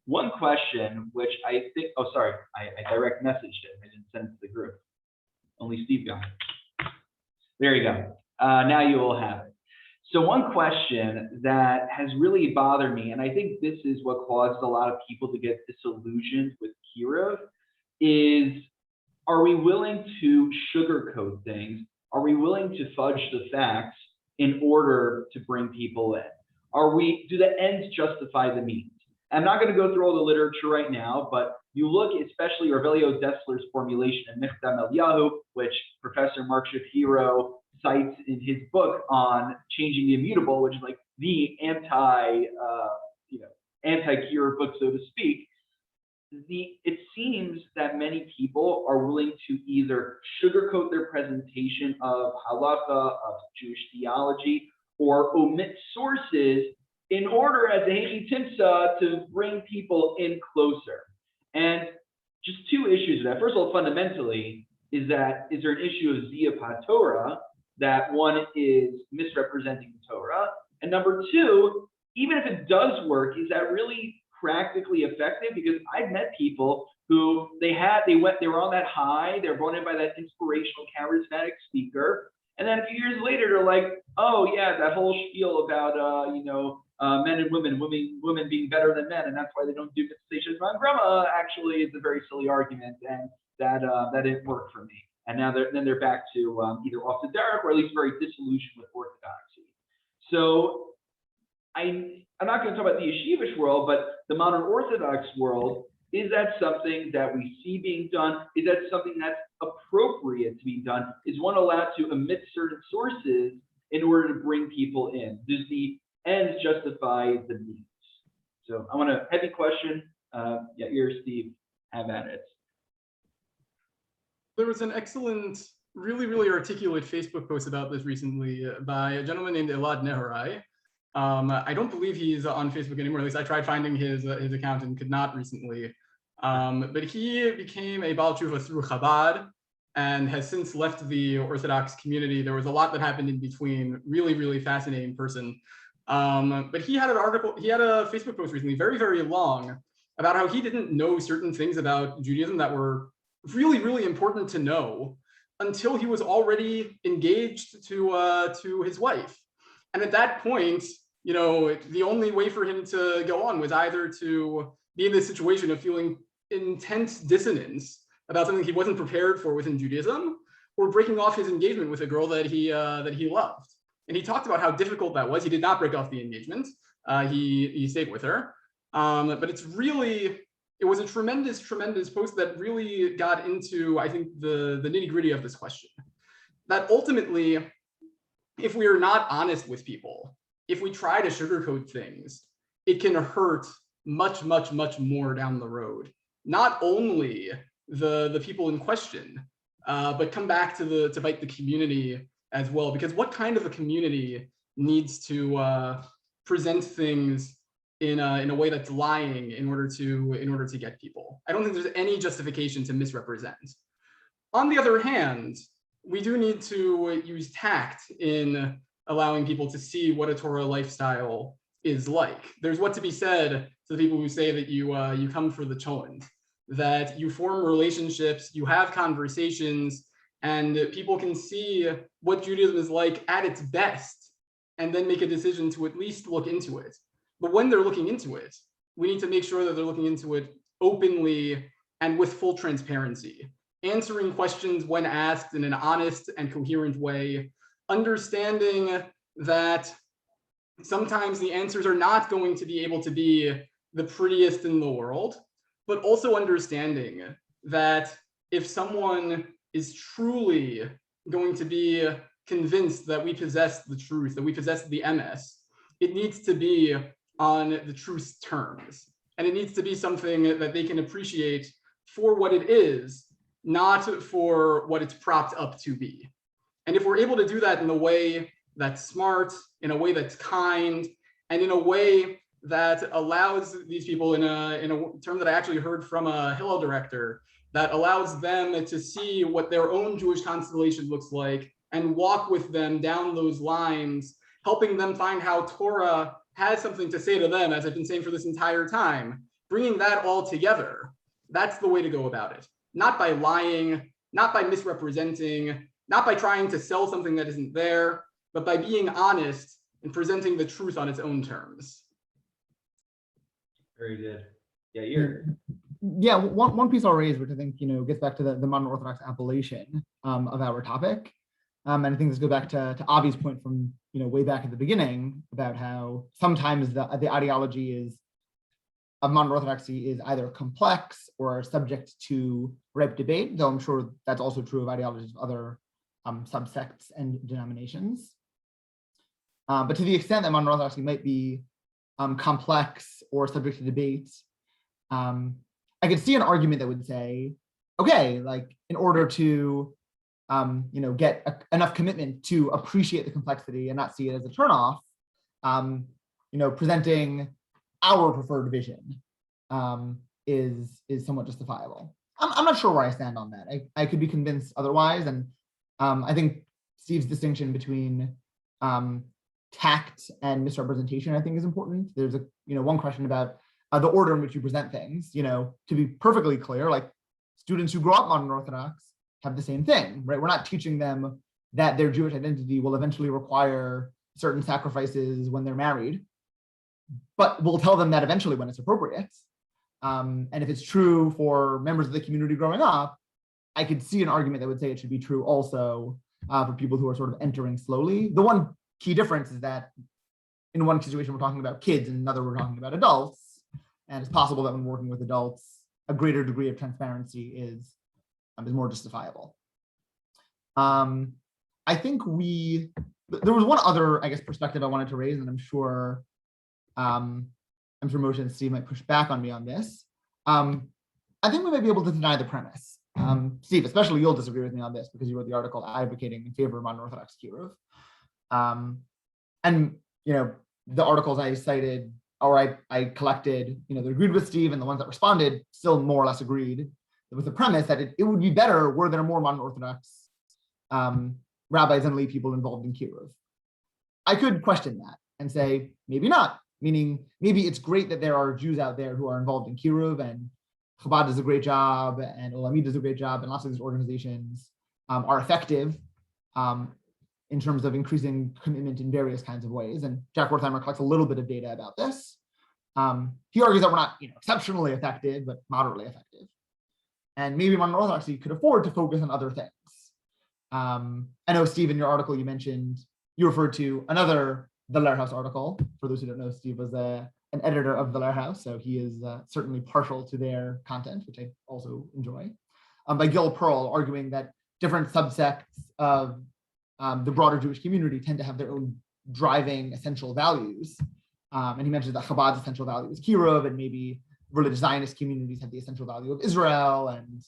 [SPEAKER 1] One question, which I think, oh, sorry, I direct messaged it. I didn't send it to the group. Only Steve got it. There you go. Now you will have it. So one question that has really bothered me, and I think this is what causes a lot of people to get disillusioned with Kiruv, is, are we willing to sugarcoat things? Are we willing to fudge the facts in order to bring people in? Do the ends justify the means? I'm not going to go through all the literature right now, but you look, especially Revelio Dessler's formulation in Michtam Eliyahu, which Professor Mark Shapiro cites in his book on changing the immutable, which is like the anti-Kiruv book, so to speak. It seems that many people are willing to either sugarcoat their presentation of halacha, of Jewish theology, or omit sources in order, as a Heishi Timsa, to bring people in closer. And just two issues with that. First of all, fundamentally, is there an issue of Ziyah Torah, that one is misrepresenting the Torah? And number two, even if it does work, is that really practically effective? Because I've met people who they were on that high, they were brought in by that inspirational, charismatic speaker, and then a few years later they're like, oh yeah, that whole spiel about men and women being better than men, and that's why they don't do dissertations on grandma. Actually, it's a very silly argument, and that didn't work for me. And now they're back to either off the derech or at least very disillusioned with orthodoxy. So I'm not going to talk about the yeshivish world, but the modern Orthodox world. Is that something that we see being done? Is that something that's appropriate to be done? Is one allowed to omit certain sources in order to bring people in? Does the ends justify the means? So I want a heavy question. Yeah, here, Steve, have at it.
[SPEAKER 3] There was an excellent, really articulate Facebook post about this recently by a gentleman named Elad Neharai. I don't believe he's on Facebook anymore. At least I tried finding his account and could not recently. But he became a Baal Tshuva through Chabad and has since left the Orthodox community. There was a lot that happened in between. Really fascinating person. But he had a Facebook post recently, very long, about how he didn't know certain things about Judaism that were really important to know until he was already engaged to his wife. And at that point, you know, the only way for him to go on was either to be in this situation of feeling intense dissonance about something he wasn't prepared for within Judaism, or breaking off his engagement with a girl that he loved. And he talked about how difficult that was. He did not break off the engagement. He stayed with her. But it was a tremendous post that really got into, I think, the nitty-gritty of this question. That ultimately, if we are not honest with people, if we try to sugarcoat things, it can hurt much more down the road. Not only the people in question, but come back to bite the community as well. Because what kind of a community needs to present things in a way that's lying in order to get people? I don't think there's any justification to misrepresent. On the other hand, we do need to use tact in allowing people to see what a Torah lifestyle is like. There's what to be said to the people who say that you come for the cholent, that you form relationships, you have conversations, and people can see what Judaism is like at its best, and then make a decision to at least look into it. But when they're looking into it, we need to make sure that they're looking into it openly and with full transparency, answering questions when asked in an honest and coherent way, understanding that sometimes the answers are not going to be able to be the prettiest in the world, but also understanding that if someone is truly going to be convinced that we possess the truth, that we possess the MS, it needs to be on the truth's terms. And it needs to be something that they can appreciate for what it is, not for what it's propped up to be. And if we're able to do that in a way that's smart, in a way that's kind, and in a way that allows these people, in a term that I actually heard from a Hillel director, that allows them to see what their own Jewish constellation looks like and walk with them down those lines, helping them find how Torah has something to say to them, as I've been saying for this entire time, bringing that all together. That's the way to go about it. Not by lying, not by misrepresenting, not by trying to sell something that isn't there, but by being honest and presenting the truth on its own terms.
[SPEAKER 1] Very good. Yeah, you're.
[SPEAKER 2] Yeah, one piece I'll raise, which I think gets back to the modern Orthodox appellation of our topic, and I think this goes back to Avi's point from way back at the beginning about how sometimes the ideology of modern Orthodoxy is either complex or subject to ripe debate, though I'm sure that's also true of ideologies of other subsects and denominations. But to the extent that modern Orthodoxy might be complex or subject to debate, I could see an argument that would say, okay, like in order to get enough commitment to appreciate the complexity and not see it as a turnoff, presenting our preferred vision is somewhat justifiable. I'm not sure where I stand on that. I could be convinced otherwise, and I think Steve's distinction between tact and misrepresentation, I think, is important. There's one question about the order in which you present things. To be perfectly clear, like students who grow up modern Orthodox have the same thing, right? We're not teaching them that their Jewish identity will eventually require certain sacrifices when they're married. but we'll tell them that eventually when it's appropriate. And if it's true for members of the community growing up, I could see an argument that would say it should be true also for people who are sort of entering slowly. The one key difference is that in one situation, we're talking about kids, and in another, we're talking about adults. And it's possible that when working with adults, a greater degree of transparency is more justifiable. I think there was one other, I guess, perspective I wanted to raise, and I'm sure Moshe and Steve might push back on me on this. I think we might be able to deny the premise. Steve, especially you'll disagree with me on this because you wrote the article advocating in favor of modern Orthodox Kiruv. And the articles I cited, or I collected, that agreed with Steve, and the ones that responded still more or less agreed with the premise that it would be better were there more modern Orthodox rabbis and lay people involved in Kiruv. I could question that and say, maybe not, meaning maybe it's great that there are Jews out there who are involved in Kiruv, and Chabad does a great job, and Olamid does a great job, and lots of these organizations are effective in terms of increasing commitment in various kinds of ways. And Jack Wertheimer collects a little bit of data about this. He argues that we're not exceptionally effective, but moderately effective. And maybe modern Orthodoxy could afford to focus on other things. I know, Steve, in your article, you referred to another The Lehrhaus article. For those who don't know, Steve was an editor of The Lehrhaus, so he is certainly partial to their content, which I also enjoy, by Gil Pearl, arguing that different subsects of the broader Jewish community tend to have their own driving essential values. And he mentions that Chabad's essential value is Kiruv, and maybe religious Zionist communities have the essential value of Israel, and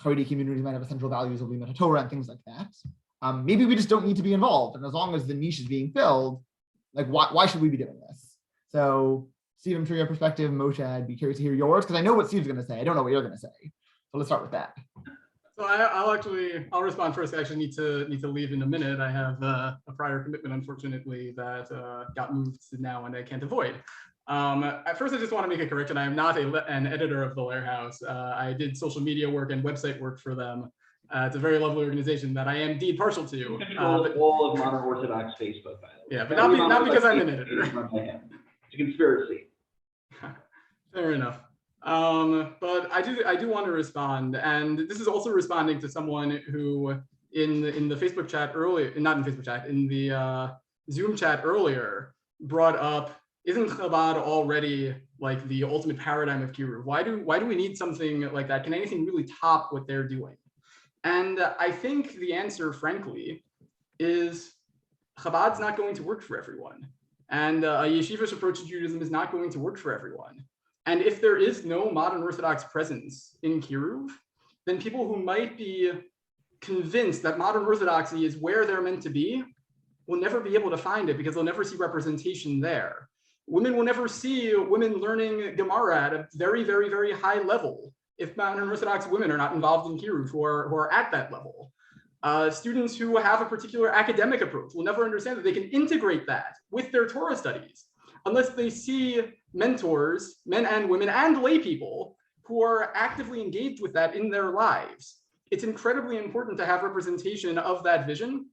[SPEAKER 2] Haredi communities might have essential values of Limud Torah and things like that. Maybe we just don't need to be involved, and as long as the niche is being filled, why should we be doing this? So, Steve, I'm sure your perspective, Moshe, I'd be curious to hear yours, because I know what Steve's going to say. I don't know what you're going to say. So let's start with that.
[SPEAKER 3] So I'll respond first. I actually need to leave in a minute. I have a prior commitment, unfortunately, that got moved to now and I can't avoid. At first, I just want to make a correction. I am not an editor of the Lehrhaus. I did social media work and website work for them. It's a very lovely organization that I am indeed partial to.
[SPEAKER 1] All of modern Orthodox Facebook, by the way.
[SPEAKER 3] Yeah, but not because I'm an editor.
[SPEAKER 1] It's a conspiracy.
[SPEAKER 3] Fair enough. But I do want to respond, and this is also responding to someone who in the Facebook chat earlier, not in Facebook chat, in the Zoom chat earlier, brought up, isn't Chabad already like the ultimate paradigm of Kiruv? Why do we need something like that? Can anything really top what they're doing? And I think the answer, frankly, is Chabad's not going to work for everyone. And a yeshivish approach to Judaism is not going to work for everyone. And if there is no modern Orthodox presence in Kiruv, then people who might be convinced that modern Orthodoxy is where they're meant to be will never be able to find it because they'll never see representation there. Women will never see women learning Gemara at a very, very, very high level if modern Orthodox women are not involved in Kiruv who are at that level. Students who have a particular academic approach will never understand that they can integrate that with their Torah studies unless they see mentors, men and women and lay people, who are actively engaged with that in their lives. It's incredibly important to have representation of that vision.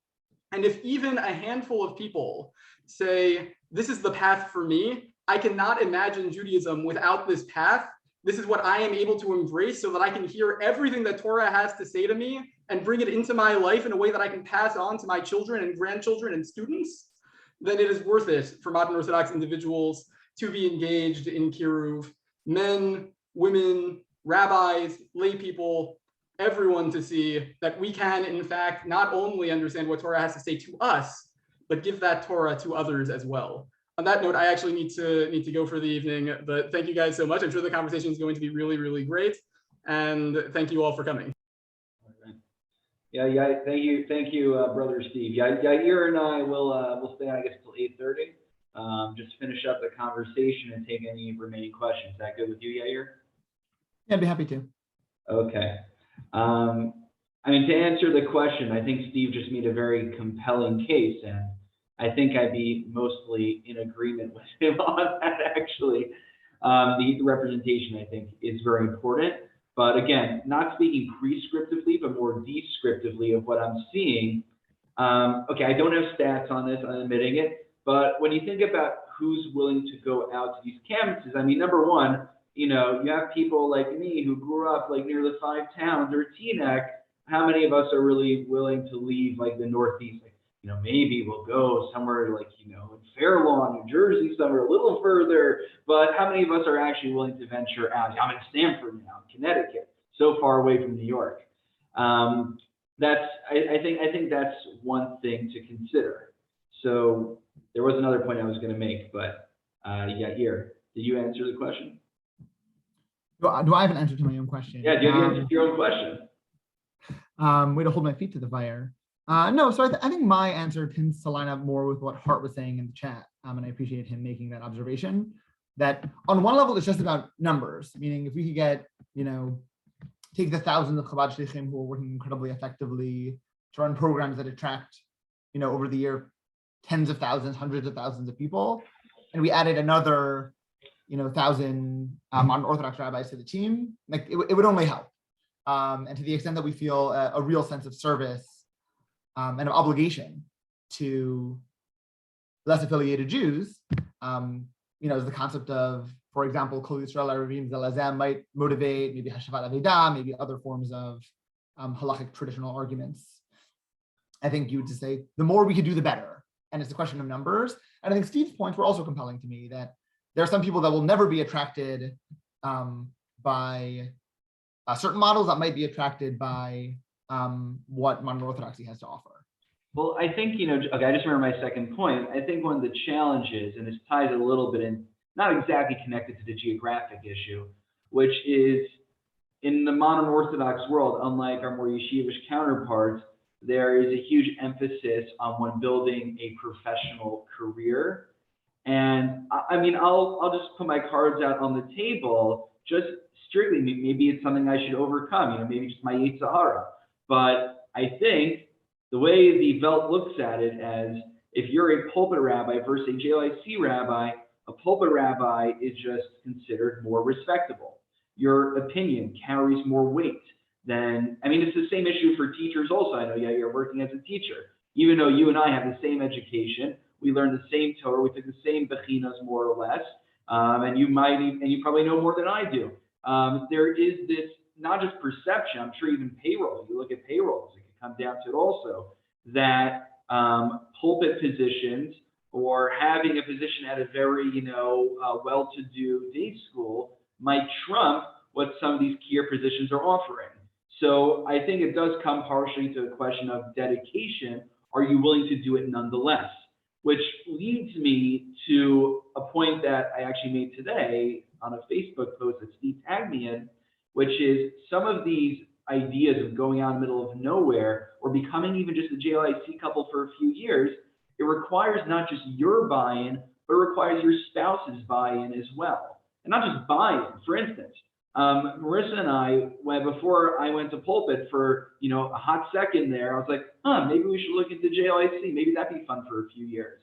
[SPEAKER 3] And if even a handful of people say, this is the path for me, I cannot imagine Judaism without this path. This is what I am able to embrace so that I can hear everything that Torah has to say to me and bring it into my life in a way that I can pass on to my children and grandchildren and students, then it is worth it for modern Orthodox individuals to be engaged in Kiruv, men, women, rabbis, lay people, everyone to see that we can, in fact, not only understand what Torah has to say to us, but give that Torah to others as well. On that note, I actually need to go for the evening, but thank you guys so much. I'm sure the conversation is going to be really, really great. And thank you all for coming.
[SPEAKER 1] Yeah, thank you, brother Steve. Yair and I will stay, I guess, till 8:30. Just finish up the conversation and take any remaining questions. Is that good with you, Yair?
[SPEAKER 2] Yeah, I'd be happy to.
[SPEAKER 1] Okay. I mean, to answer the question, I think Steve just made a very compelling case, and I think I'd be mostly in agreement with him on that, actually. The representation, I think, is very important. But again, not speaking prescriptively, but more descriptively of what I'm seeing. Okay, I don't have stats on this, I'm admitting it. But when you think about who's willing to go out to these campuses. I mean, number one, you have people like me who grew up like near the 5 towns or Teaneck. How many of us are really willing to leave like the Northeast? Like, maybe we'll go somewhere like, in Fair Lawn, New Jersey, somewhere a little further, but how many of us are actually willing to venture out? I'm in Stamford now, Connecticut, so far away from New York. I think that's one thing to consider. So there was another point I was going to make, but Yair, did you answer the question?
[SPEAKER 2] Do I have an answer to my own question?
[SPEAKER 1] Yeah, do you have an answer to your own question?
[SPEAKER 2] Way to hold my feet to the fire. No, so I think my answer tends to line up more with what Hart was saying in the chat, and I appreciate him making that observation. That on one level, it's just about numbers, meaning if we could get, take the thousands of Chabad Shlichim who are working incredibly effectively to run programs that attract, over the year, tens of thousands, hundreds of thousands of people, and we added another, 1,000 modern Orthodox rabbis to the team, like it would only help. And to the extent that we feel a real sense of service and of obligation to less affiliated Jews, the concept of, for example, Kol Yisrael Arevim Zelazem might motivate, maybe Hashavat Avedah, maybe other forms of halachic traditional arguments. I think you would just say the more we could do, the better. And it's a question of numbers. And I think Steve's points were also compelling to me, that there are some people that will never be attracted by certain models that might be attracted by what modern Orthodoxy has to offer.
[SPEAKER 1] Well, I think, okay, I just remember my second point. I think one of the challenges, and this ties a little bit in, not exactly connected to the geographic issue, which is in the modern Orthodox world, unlike our more yeshivish counterparts, there is a huge emphasis on one building a professional career. And I mean, I'll just put my cards out on the table, just strictly, maybe it's something I should overcome, maybe just my Yetzer Hara. But I think the way the Welt looks at it as, if you're a pulpit rabbi versus a JLIC rabbi, a pulpit rabbi is just considered more respectable. Your opinion carries more weight than, I mean, it's the same issue for teachers also. I know, you're working as a teacher. Even though you and I have the same education, we learn the same Torah, we took the same bechinas more or less, and you probably know more than I do. There is this, not just perception, I'm sure even payroll, you look at payrolls, it can come down to it also, that pulpit positions or having a position at a very, well-to-do day school might trump what some of these kier positions are offering. So I think it does come partially to a question of dedication. Are you willing to do it nonetheless? Which leads me to a point that I actually made today on a Facebook post that Steve tagged me in, which is some of these ideas of going out in the middle of nowhere or becoming even just a JLIC couple for a few years, it requires not just your buy-in, but it requires your spouse's buy-in as well. And not just buy-in. For instance, Marissa and I, before I went to pulpit for a hot second there, I was like, maybe we should look into JLIC. Maybe that'd be fun for a few years.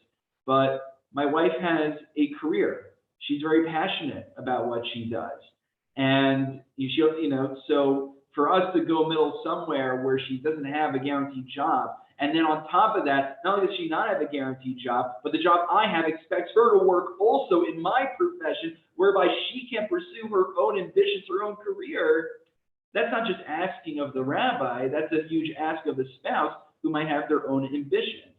[SPEAKER 1] But my wife has a career. She's very passionate about what she does. And so for us to go middle somewhere where she doesn't have a guaranteed job, and then on top of that, not only does she not have a guaranteed job, but the job I have expects her to work also in my profession, whereby she can pursue her own ambitions, her own career. That's not just asking of the rabbi, that's a huge ask of the spouse who might have their own ambitions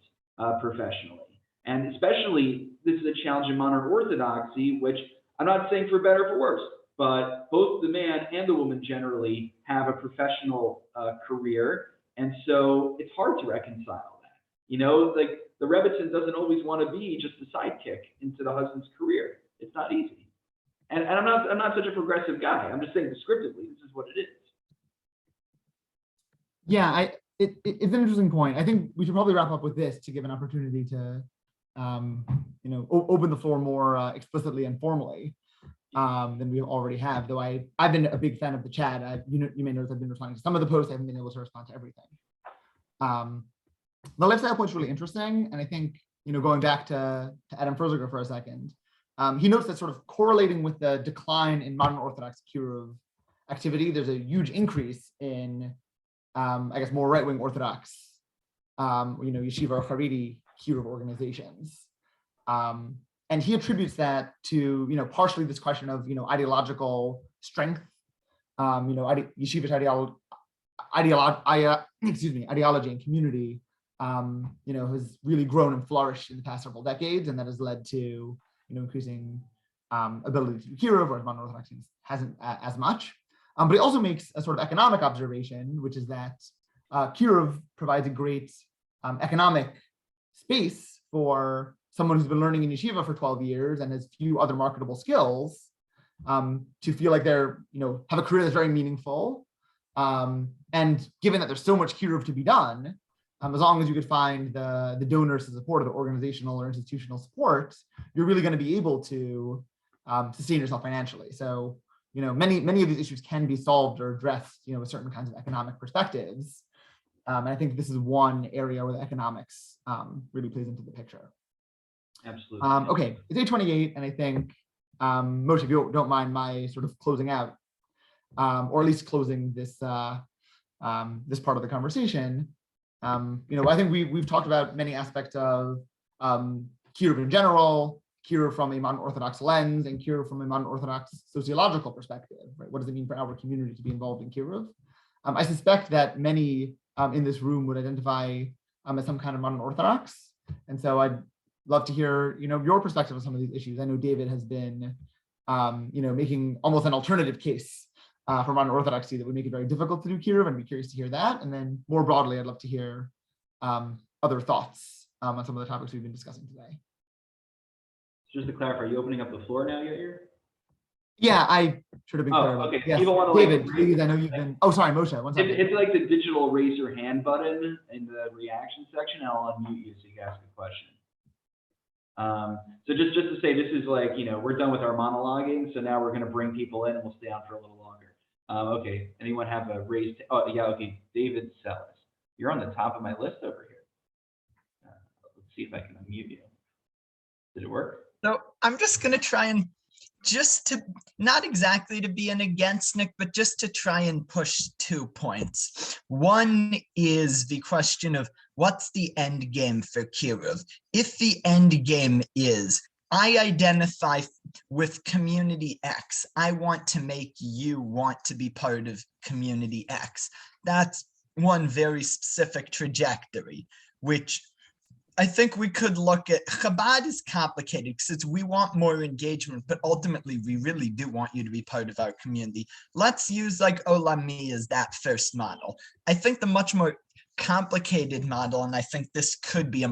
[SPEAKER 1] professionally. And especially, this is a challenge in modern Orthodoxy, which I'm not saying for better or for worse, but both the man and the woman generally have a professional career. And so it's hard to reconcile that. Like the Rebbitzin doesn't always want to be just a sidekick into the husband's career. It's not easy. And I'm not such a progressive guy. I'm just saying descriptively, this is what it is.
[SPEAKER 2] Yeah, it's an interesting point. I think we should probably wrap up with this to give an opportunity to open the floor more explicitly and formally than we already have. Though I've been a big fan of the chat. You may notice I've been responding to some of the posts. I haven't been able to respond to everything. The lifestyle point is really interesting, and I think going back to Adam Ferziger for a second, he notes that sort of correlating with the decline in modern Orthodox Kiruv activity, there's a huge increase in I guess more right-wing Orthodox yeshiva or Haredi Kiruv organizations. And And he attributes that to, partially this question of, ideological strength, yeshivish ideology and community, has really grown and flourished in the past several decades, and that has led to, increasing ability to do Kiruv, whereas modern Orthodox hasn't as much. But he also makes a sort of economic observation, which is that Kiruv provides a great economic space for someone who's been learning in yeshiva for 12 years and has few other marketable skills to feel like they're, have a career that's very meaningful. And given that there's so much Kiruv to be done, as long as you could find the donors to support or the organizational or institutional support, you're really going to be able to sustain yourself financially. So, many of these issues can be solved or addressed, with certain kinds of economic perspectives. And I think this is one area where the economics really plays into the picture.
[SPEAKER 1] Absolutely.
[SPEAKER 2] Okay, it's 8:28, and I think, Moshe, if you don't mind my sort of closing out, or at least closing this this part of the conversation. I think we've talked about many aspects of Kiruv in general, Kiruv from a modern Orthodox lens, and Kiruv from a modern Orthodox sociological perspective. Right? What does it mean for our community to be involved in Kiruv? I suspect that many in this room would identify as some kind of modern Orthodox, and so I'd love to hear your perspective on some of these issues. I know David has been making almost an alternative case for modern Orthodoxy that would make it very difficult to do Kiruv, and I'd be curious to hear that. And then more broadly, I'd love to hear other thoughts on some of the topics we've been discussing today.
[SPEAKER 1] Just to clarify, are you opening up the floor now, Yair?
[SPEAKER 2] Yeah, I should have been clear.
[SPEAKER 1] Okay.
[SPEAKER 2] Yes.
[SPEAKER 1] People want to,
[SPEAKER 2] David, please, I know you've been. Oh, sorry, Moshe. One second.
[SPEAKER 1] It's like the digital raise your hand button in the reaction section. I'll unmute you so you can ask a question. So just to say, this is like, we're done with our monologuing, so now we're going to bring people in and we'll stay on for a little longer. Okay, anyone have a raised? Oh, yeah, okay, David Sellis. You're on the top of my list over here. Let's see if I can unmute you. Did it work?
[SPEAKER 4] So I'm just going to try and not exactly to be an against Nick, but just to try and push 2 points. One is the question of what's the end game for Kiruv? If the end game is, I identify with community X, I want to make you want to be part of community X. That's one very specific trajectory, which I think we could look at. Chabad is complicated because we want more engagement, but ultimately we really do want you to be part of our community. Let's use like Olami as that first model. I think the much more complicated model, and I think this could be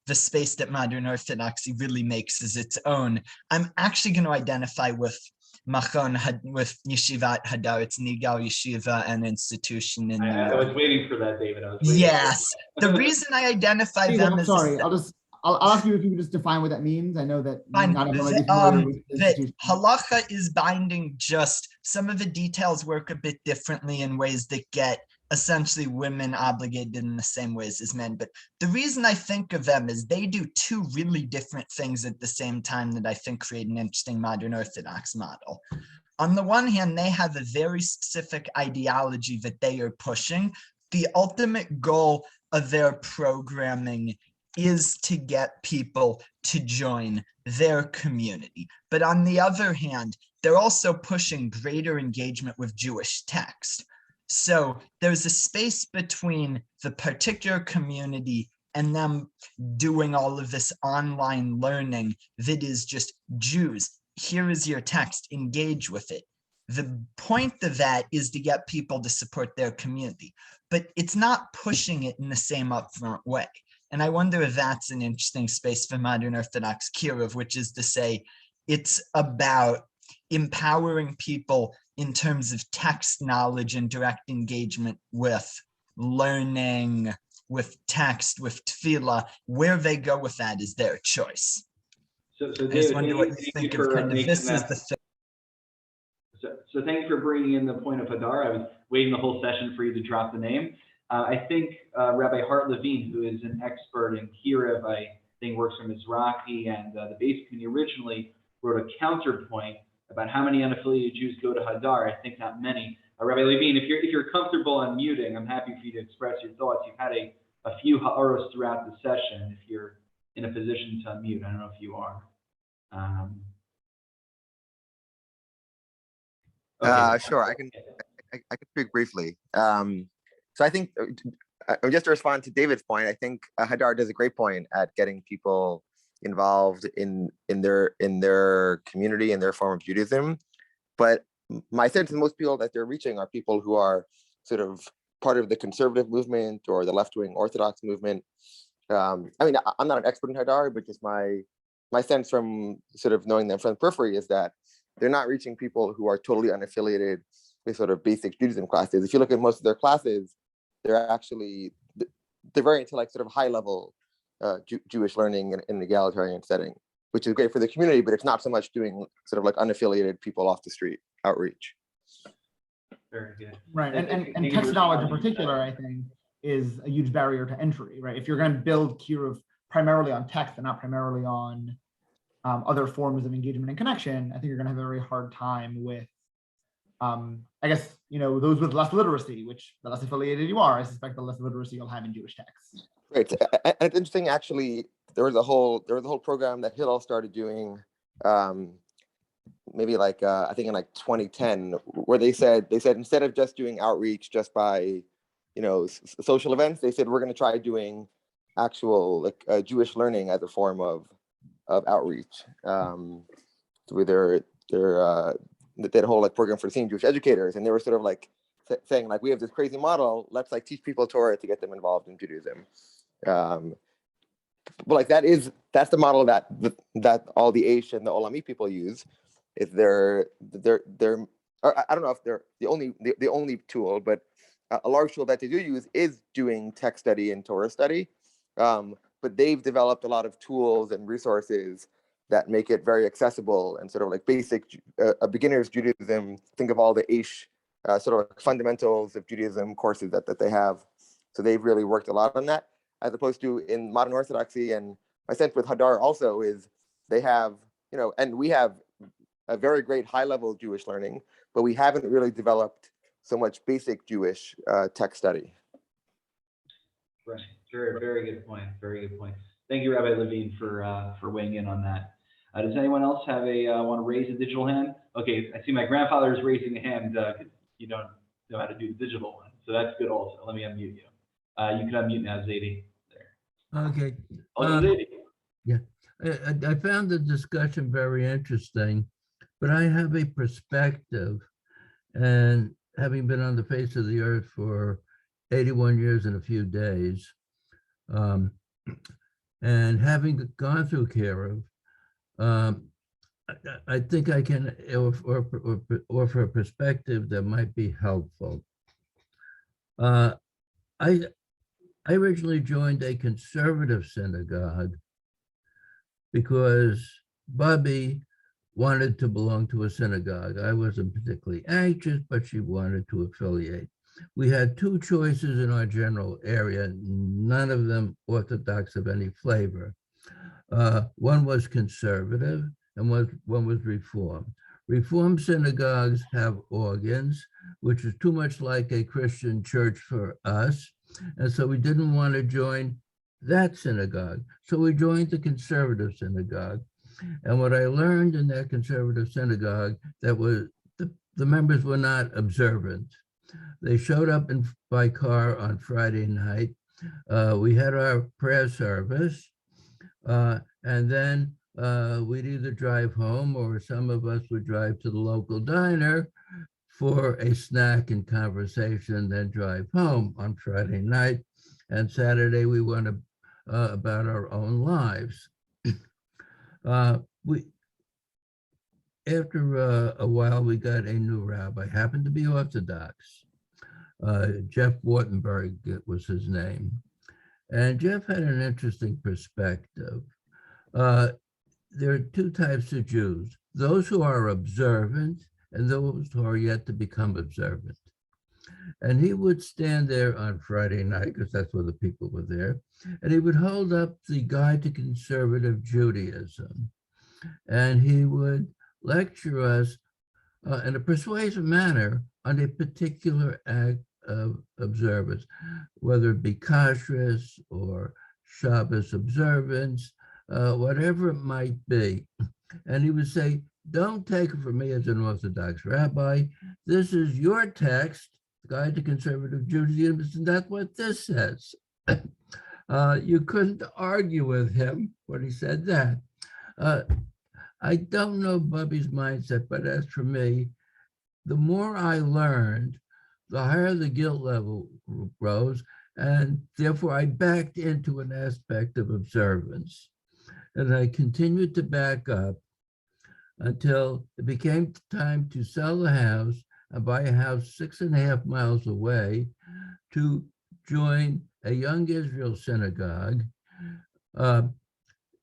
[SPEAKER 4] the space that modern Orthodoxy really makes as its own. I'm actually going to identify with with Yeshivat Hadar. It's Nigal Yeshiva, an institution in New York.
[SPEAKER 1] I was waiting for that, David. I was waiting.
[SPEAKER 4] Yes. The reason I identify them
[SPEAKER 2] I'm sorry. I'll ask you if you could just define what that means. I know that
[SPEAKER 4] Fine.
[SPEAKER 2] not everyone might be familiar with the
[SPEAKER 4] That
[SPEAKER 2] institution.
[SPEAKER 4] halacha is binding, just some of the details work a bit differently in ways that get essentially women obligated in the same ways as men. But the reason I think of them is they do two really different things at the same time that I think create an interesting modern Orthodox model. On the one hand, they have a very specific ideology that they are pushing. The ultimate goal of their programming is to get people to join their community. But on the other hand, they're also pushing greater engagement with Jewish text. So there's a space between the particular community and them doing all of this online learning that is just Jews. Here is your text, engage with it. The point of that is to get people to support their community, but it's not pushing it in the same upfront way. And I wonder if that's an interesting space for modern Orthodox Kirov, which is to say, it's about empowering people in terms of text knowledge and direct engagement with learning, with text, with tefillah. Where they go with that is their choice.
[SPEAKER 1] So
[SPEAKER 4] I just wonder what you think of kind of this is the thing.
[SPEAKER 1] So thanks for bringing in the point of Hadar. I was waiting the whole session for you to drop the name. I think Rabbi Hart Levine, who is an expert in Kirov, I think works for Mizrahi and the base community, originally wrote a counterpoint about how many unaffiliated Jews go to Hadar. I think not many. Rabbi Levine, if you're comfortable unmuting, I'm happy for you to express your thoughts. You've had a few ha'aros throughout the session. If you're in a position to unmute, I don't know if you are. Okay.
[SPEAKER 5] Sure, I can speak briefly. So I think just to respond to David's point, I think Hadar does a great point at getting people involved in their community and their form of Judaism. But my sense is most people that they're reaching are people who are sort of part of the conservative movement or the left-wing Orthodox movement. I mean, I'm not an expert in Hadar, but just my sense from sort of knowing them from the periphery is that they're not reaching people who are totally unaffiliated with sort of basic Judaism classes. If you look at most of their classes, they're very into like sort of high level Jewish learning in an egalitarian setting, which is great for the community, but it's not so much doing sort of like unaffiliated people off the street outreach.
[SPEAKER 1] Very good.
[SPEAKER 2] Right, and text knowledge in particular, I think, is a huge barrier to entry, right? If you're going to build Kiruv primarily on text and not primarily on other forms of engagement and connection, I think you're going to have a very hard time with, I guess, those with less literacy, which the less affiliated you are, I suspect the less literacy you'll have in Jewish texts.
[SPEAKER 5] Right, and it's interesting, actually, there was a whole program that Hillel started doing, maybe like I think in like 2010, where they said instead of just doing outreach just by social events, they said we're going to try doing actual like Jewish learning as a form of outreach. With their whole like program for senior Jewish educators, and they were sort of like saying like, we have this crazy model, let's like teach people Torah to get them involved in Judaism. But like that's the model that all the Aish and the Olami people use. Is they're or I don't know if they're the only tool, but a large tool that they do use is doing text study and Torah study. But they've developed a lot of tools and resources that make it very accessible and sort of like basic a beginner's Judaism. Think of all the Aish sort of like fundamentals of Judaism courses that they have. So they've really worked a lot on that, as opposed to in modern Orthodoxy. And my sense with Hadar also is they have, and we have a very great high-level Jewish learning, but we haven't really developed so much basic Jewish text study.
[SPEAKER 1] Right. Very, very good point. Very good point. Thank you, Rabbi Levine, for weighing in on that. Does anyone else have want to raise a digital hand? Okay, I see my grandfather is raising a hand. You don't know how to do the digital one, so that's good also. Let me unmute you. You can unmute now, Zadie. There.
[SPEAKER 6] Okay.
[SPEAKER 1] Zadie.
[SPEAKER 6] Yeah, I found the discussion very interesting, but I have a perspective, and having been on the face of the earth for 81 years and a few days, and having gone through Kirov, I think I can offer a perspective that might be helpful. I originally joined a conservative synagogue because Bobby wanted to belong to a synagogue. I wasn't particularly anxious, but she wanted to affiliate. We had two choices in our general area, none of them Orthodox of any flavor. One was conservative and one was Reform. Reform synagogues have organs, which is too much like a Christian church for us. And so we didn't want to join that synagogue. So we joined the conservative synagogue. And what I learned in that conservative synagogue, that was the members were not observant. They showed up by car on Friday night. We had our prayer service, and then we'd either drive home or some of us would drive to the local diner for a snack and conversation, then drive home on Friday night. And Saturday we went about our own lives. After a while, we got a new rabbi, happened to be Orthodox. Jeff Wartenberg was his name. And Jeff had an interesting perspective. There are two types of Jews, those who are observant and those who are yet to become observant. And he would stand there on Friday night, because that's where the people were there, and he would hold up the Guide to Conservative Judaism. And he would lecture us in a persuasive manner on a particular act of observance, whether it be kashrus or Shabbos observance, whatever it might be. And he would say, don't take it from me as an Orthodox rabbi. This is your text, Guide to Conservative Judaism, and that's what this says. You couldn't argue with him when he said that. I don't know Bubby's mindset, but as for me, the more I learned, the higher the guilt level rose, and therefore I backed into an aspect of observance. And I continued to back up until it became time to sell the house and buy a house 6.5 miles away to join a young Israel synagogue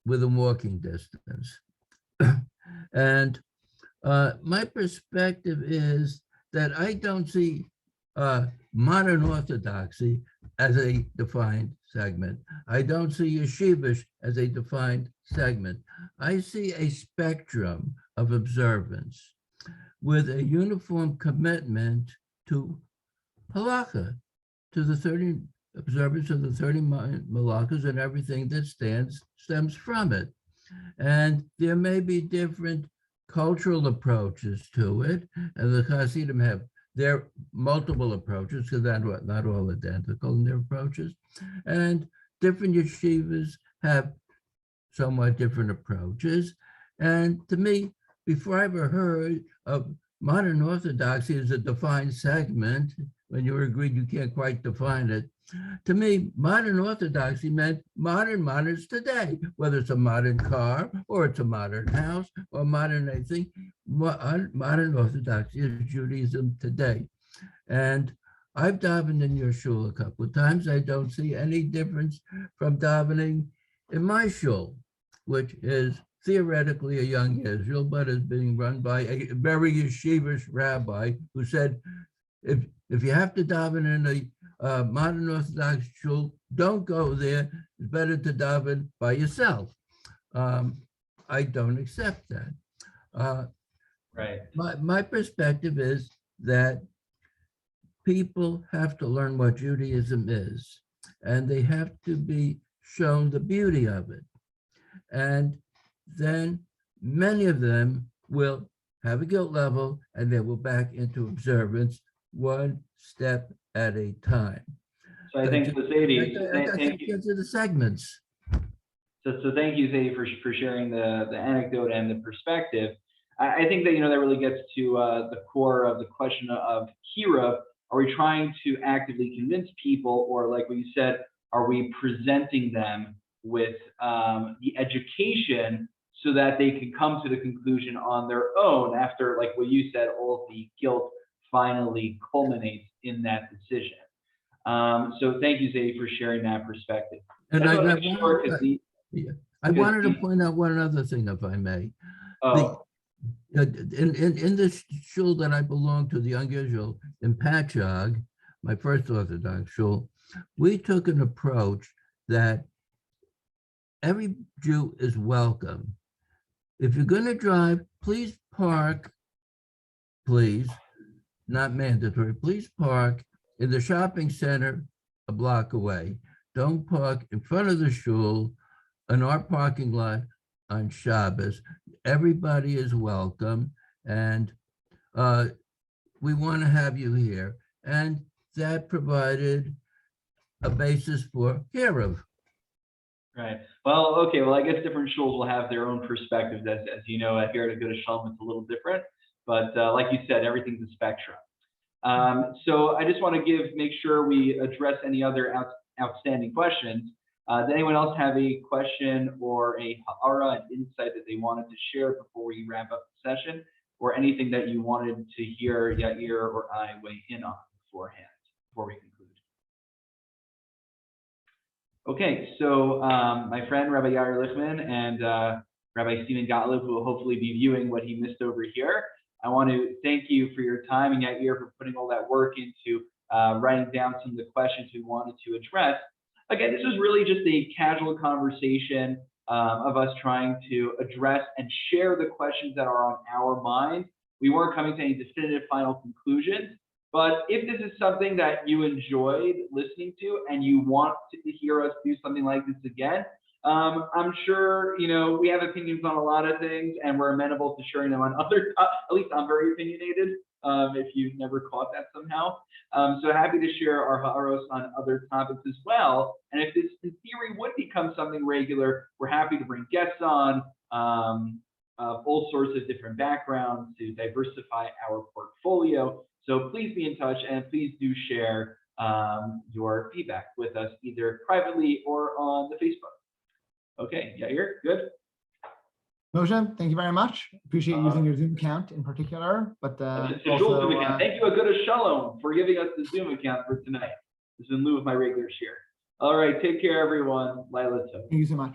[SPEAKER 6] within walking distance. And my perspective is that I don't see modern Orthodoxy as a defined segment. I don't see yeshivish as a defined segment. I see a spectrum of observance with a uniform commitment to halakha, to the 30 observance of the 30 malakas and everything that stems from it. And there may be different cultural approaches to it, and the Hasidim have their multiple approaches, because they're not all identical in their approaches, and different yeshivas have somewhat different approaches. And to me, before I ever heard of modern Orthodoxy as a defined segment, when you agreed you can't quite define it, to me, modern Orthodoxy meant moderns today, whether it's a modern car or it's a modern house or modern anything. Modern Orthodoxy is Judaism today. And I've davened in your shul a couple of times. I don't see any difference from davening in my shul, which is theoretically a young Israel, but is being run by a very yeshivish rabbi who said, if you have to daven in a modern Orthodox shul, don't go there. It's better to daven by yourself. I don't accept that.
[SPEAKER 1] Right.
[SPEAKER 6] My perspective is that people have to learn what Judaism is, and they have to be shown the beauty of it. And then many of them will have a guilt level, and they will back into observance one step at a time.
[SPEAKER 1] So I think, Sadie, thank you.
[SPEAKER 6] Into the segments.
[SPEAKER 1] So thank you, Zadie, for sharing the anecdote and the perspective. I think that, that really gets to the core of the question of Kiruv. Are we trying to actively convince people, or like what you said, are we presenting them with the education so that they can come to the conclusion on their own after, like what you said, all of the guilt finally culminates in that decision. So thank you, Zadie, for sharing that perspective.
[SPEAKER 6] And I wanted to point out one other thing, if I may.
[SPEAKER 1] Oh.
[SPEAKER 6] In the shul that I belong to, the Young Israel in Patchogue, my first Orthodox shul, we took an approach that every Jew is welcome. If you're going to drive, please park, please, not mandatory, please park in the shopping center a block away. Don't park in front of the shul in our parking lot on Shabbos. Everybody is welcome, and we want to have you here. And that provided a basis for Kiruv.
[SPEAKER 1] Right. Well, okay. Well, I guess different shuls will have their own perspectives. As you know, here at Go to Shalom, it's a little different. But like you said, everything's a spectrum. So I just want to make sure we address any other outstanding questions. Does anyone else have a question or a ha'ara, an insight that they wanted to share before we wrap up the session, or anything that you wanted to hear Yair or I weigh in on beforehand, before we conclude? Okay, so my friend Rabbi Yair Lichtman and Rabbi Stephen Gottlieb, who will hopefully be viewing what he missed over here, I want to thank you for your time, and Yair for putting all that work into writing down some of the questions we wanted to address. Again, this was really just a casual conversation of us trying to address and share the questions that are on our mind. We weren't coming to any definitive final conclusions, but if this is something that you enjoyed listening to and you want to hear us do something like this again, I'm sure, we have opinions on a lot of things, and we're amenable to sharing them on other, at least I'm very opinionated, if you've never caught that somehow. So happy to share our ha'aros on other topics as well. And if this, in theory, would become something regular, we're happy to bring guests on of all sorts of different backgrounds to diversify our portfolio. So please be in touch, and please do share your feedback with us either privately or on the Facebook. Okay, Yair, good.
[SPEAKER 2] Moshe, thank you very much. Appreciate using your Zoom account in particular, but
[SPEAKER 1] It's a dual Zoom account. Thank you, Aguda Shalom, for giving us the Zoom account for tonight. This is in lieu of my regular share. All right, take care, everyone. Laila Tov.
[SPEAKER 2] thank you so much.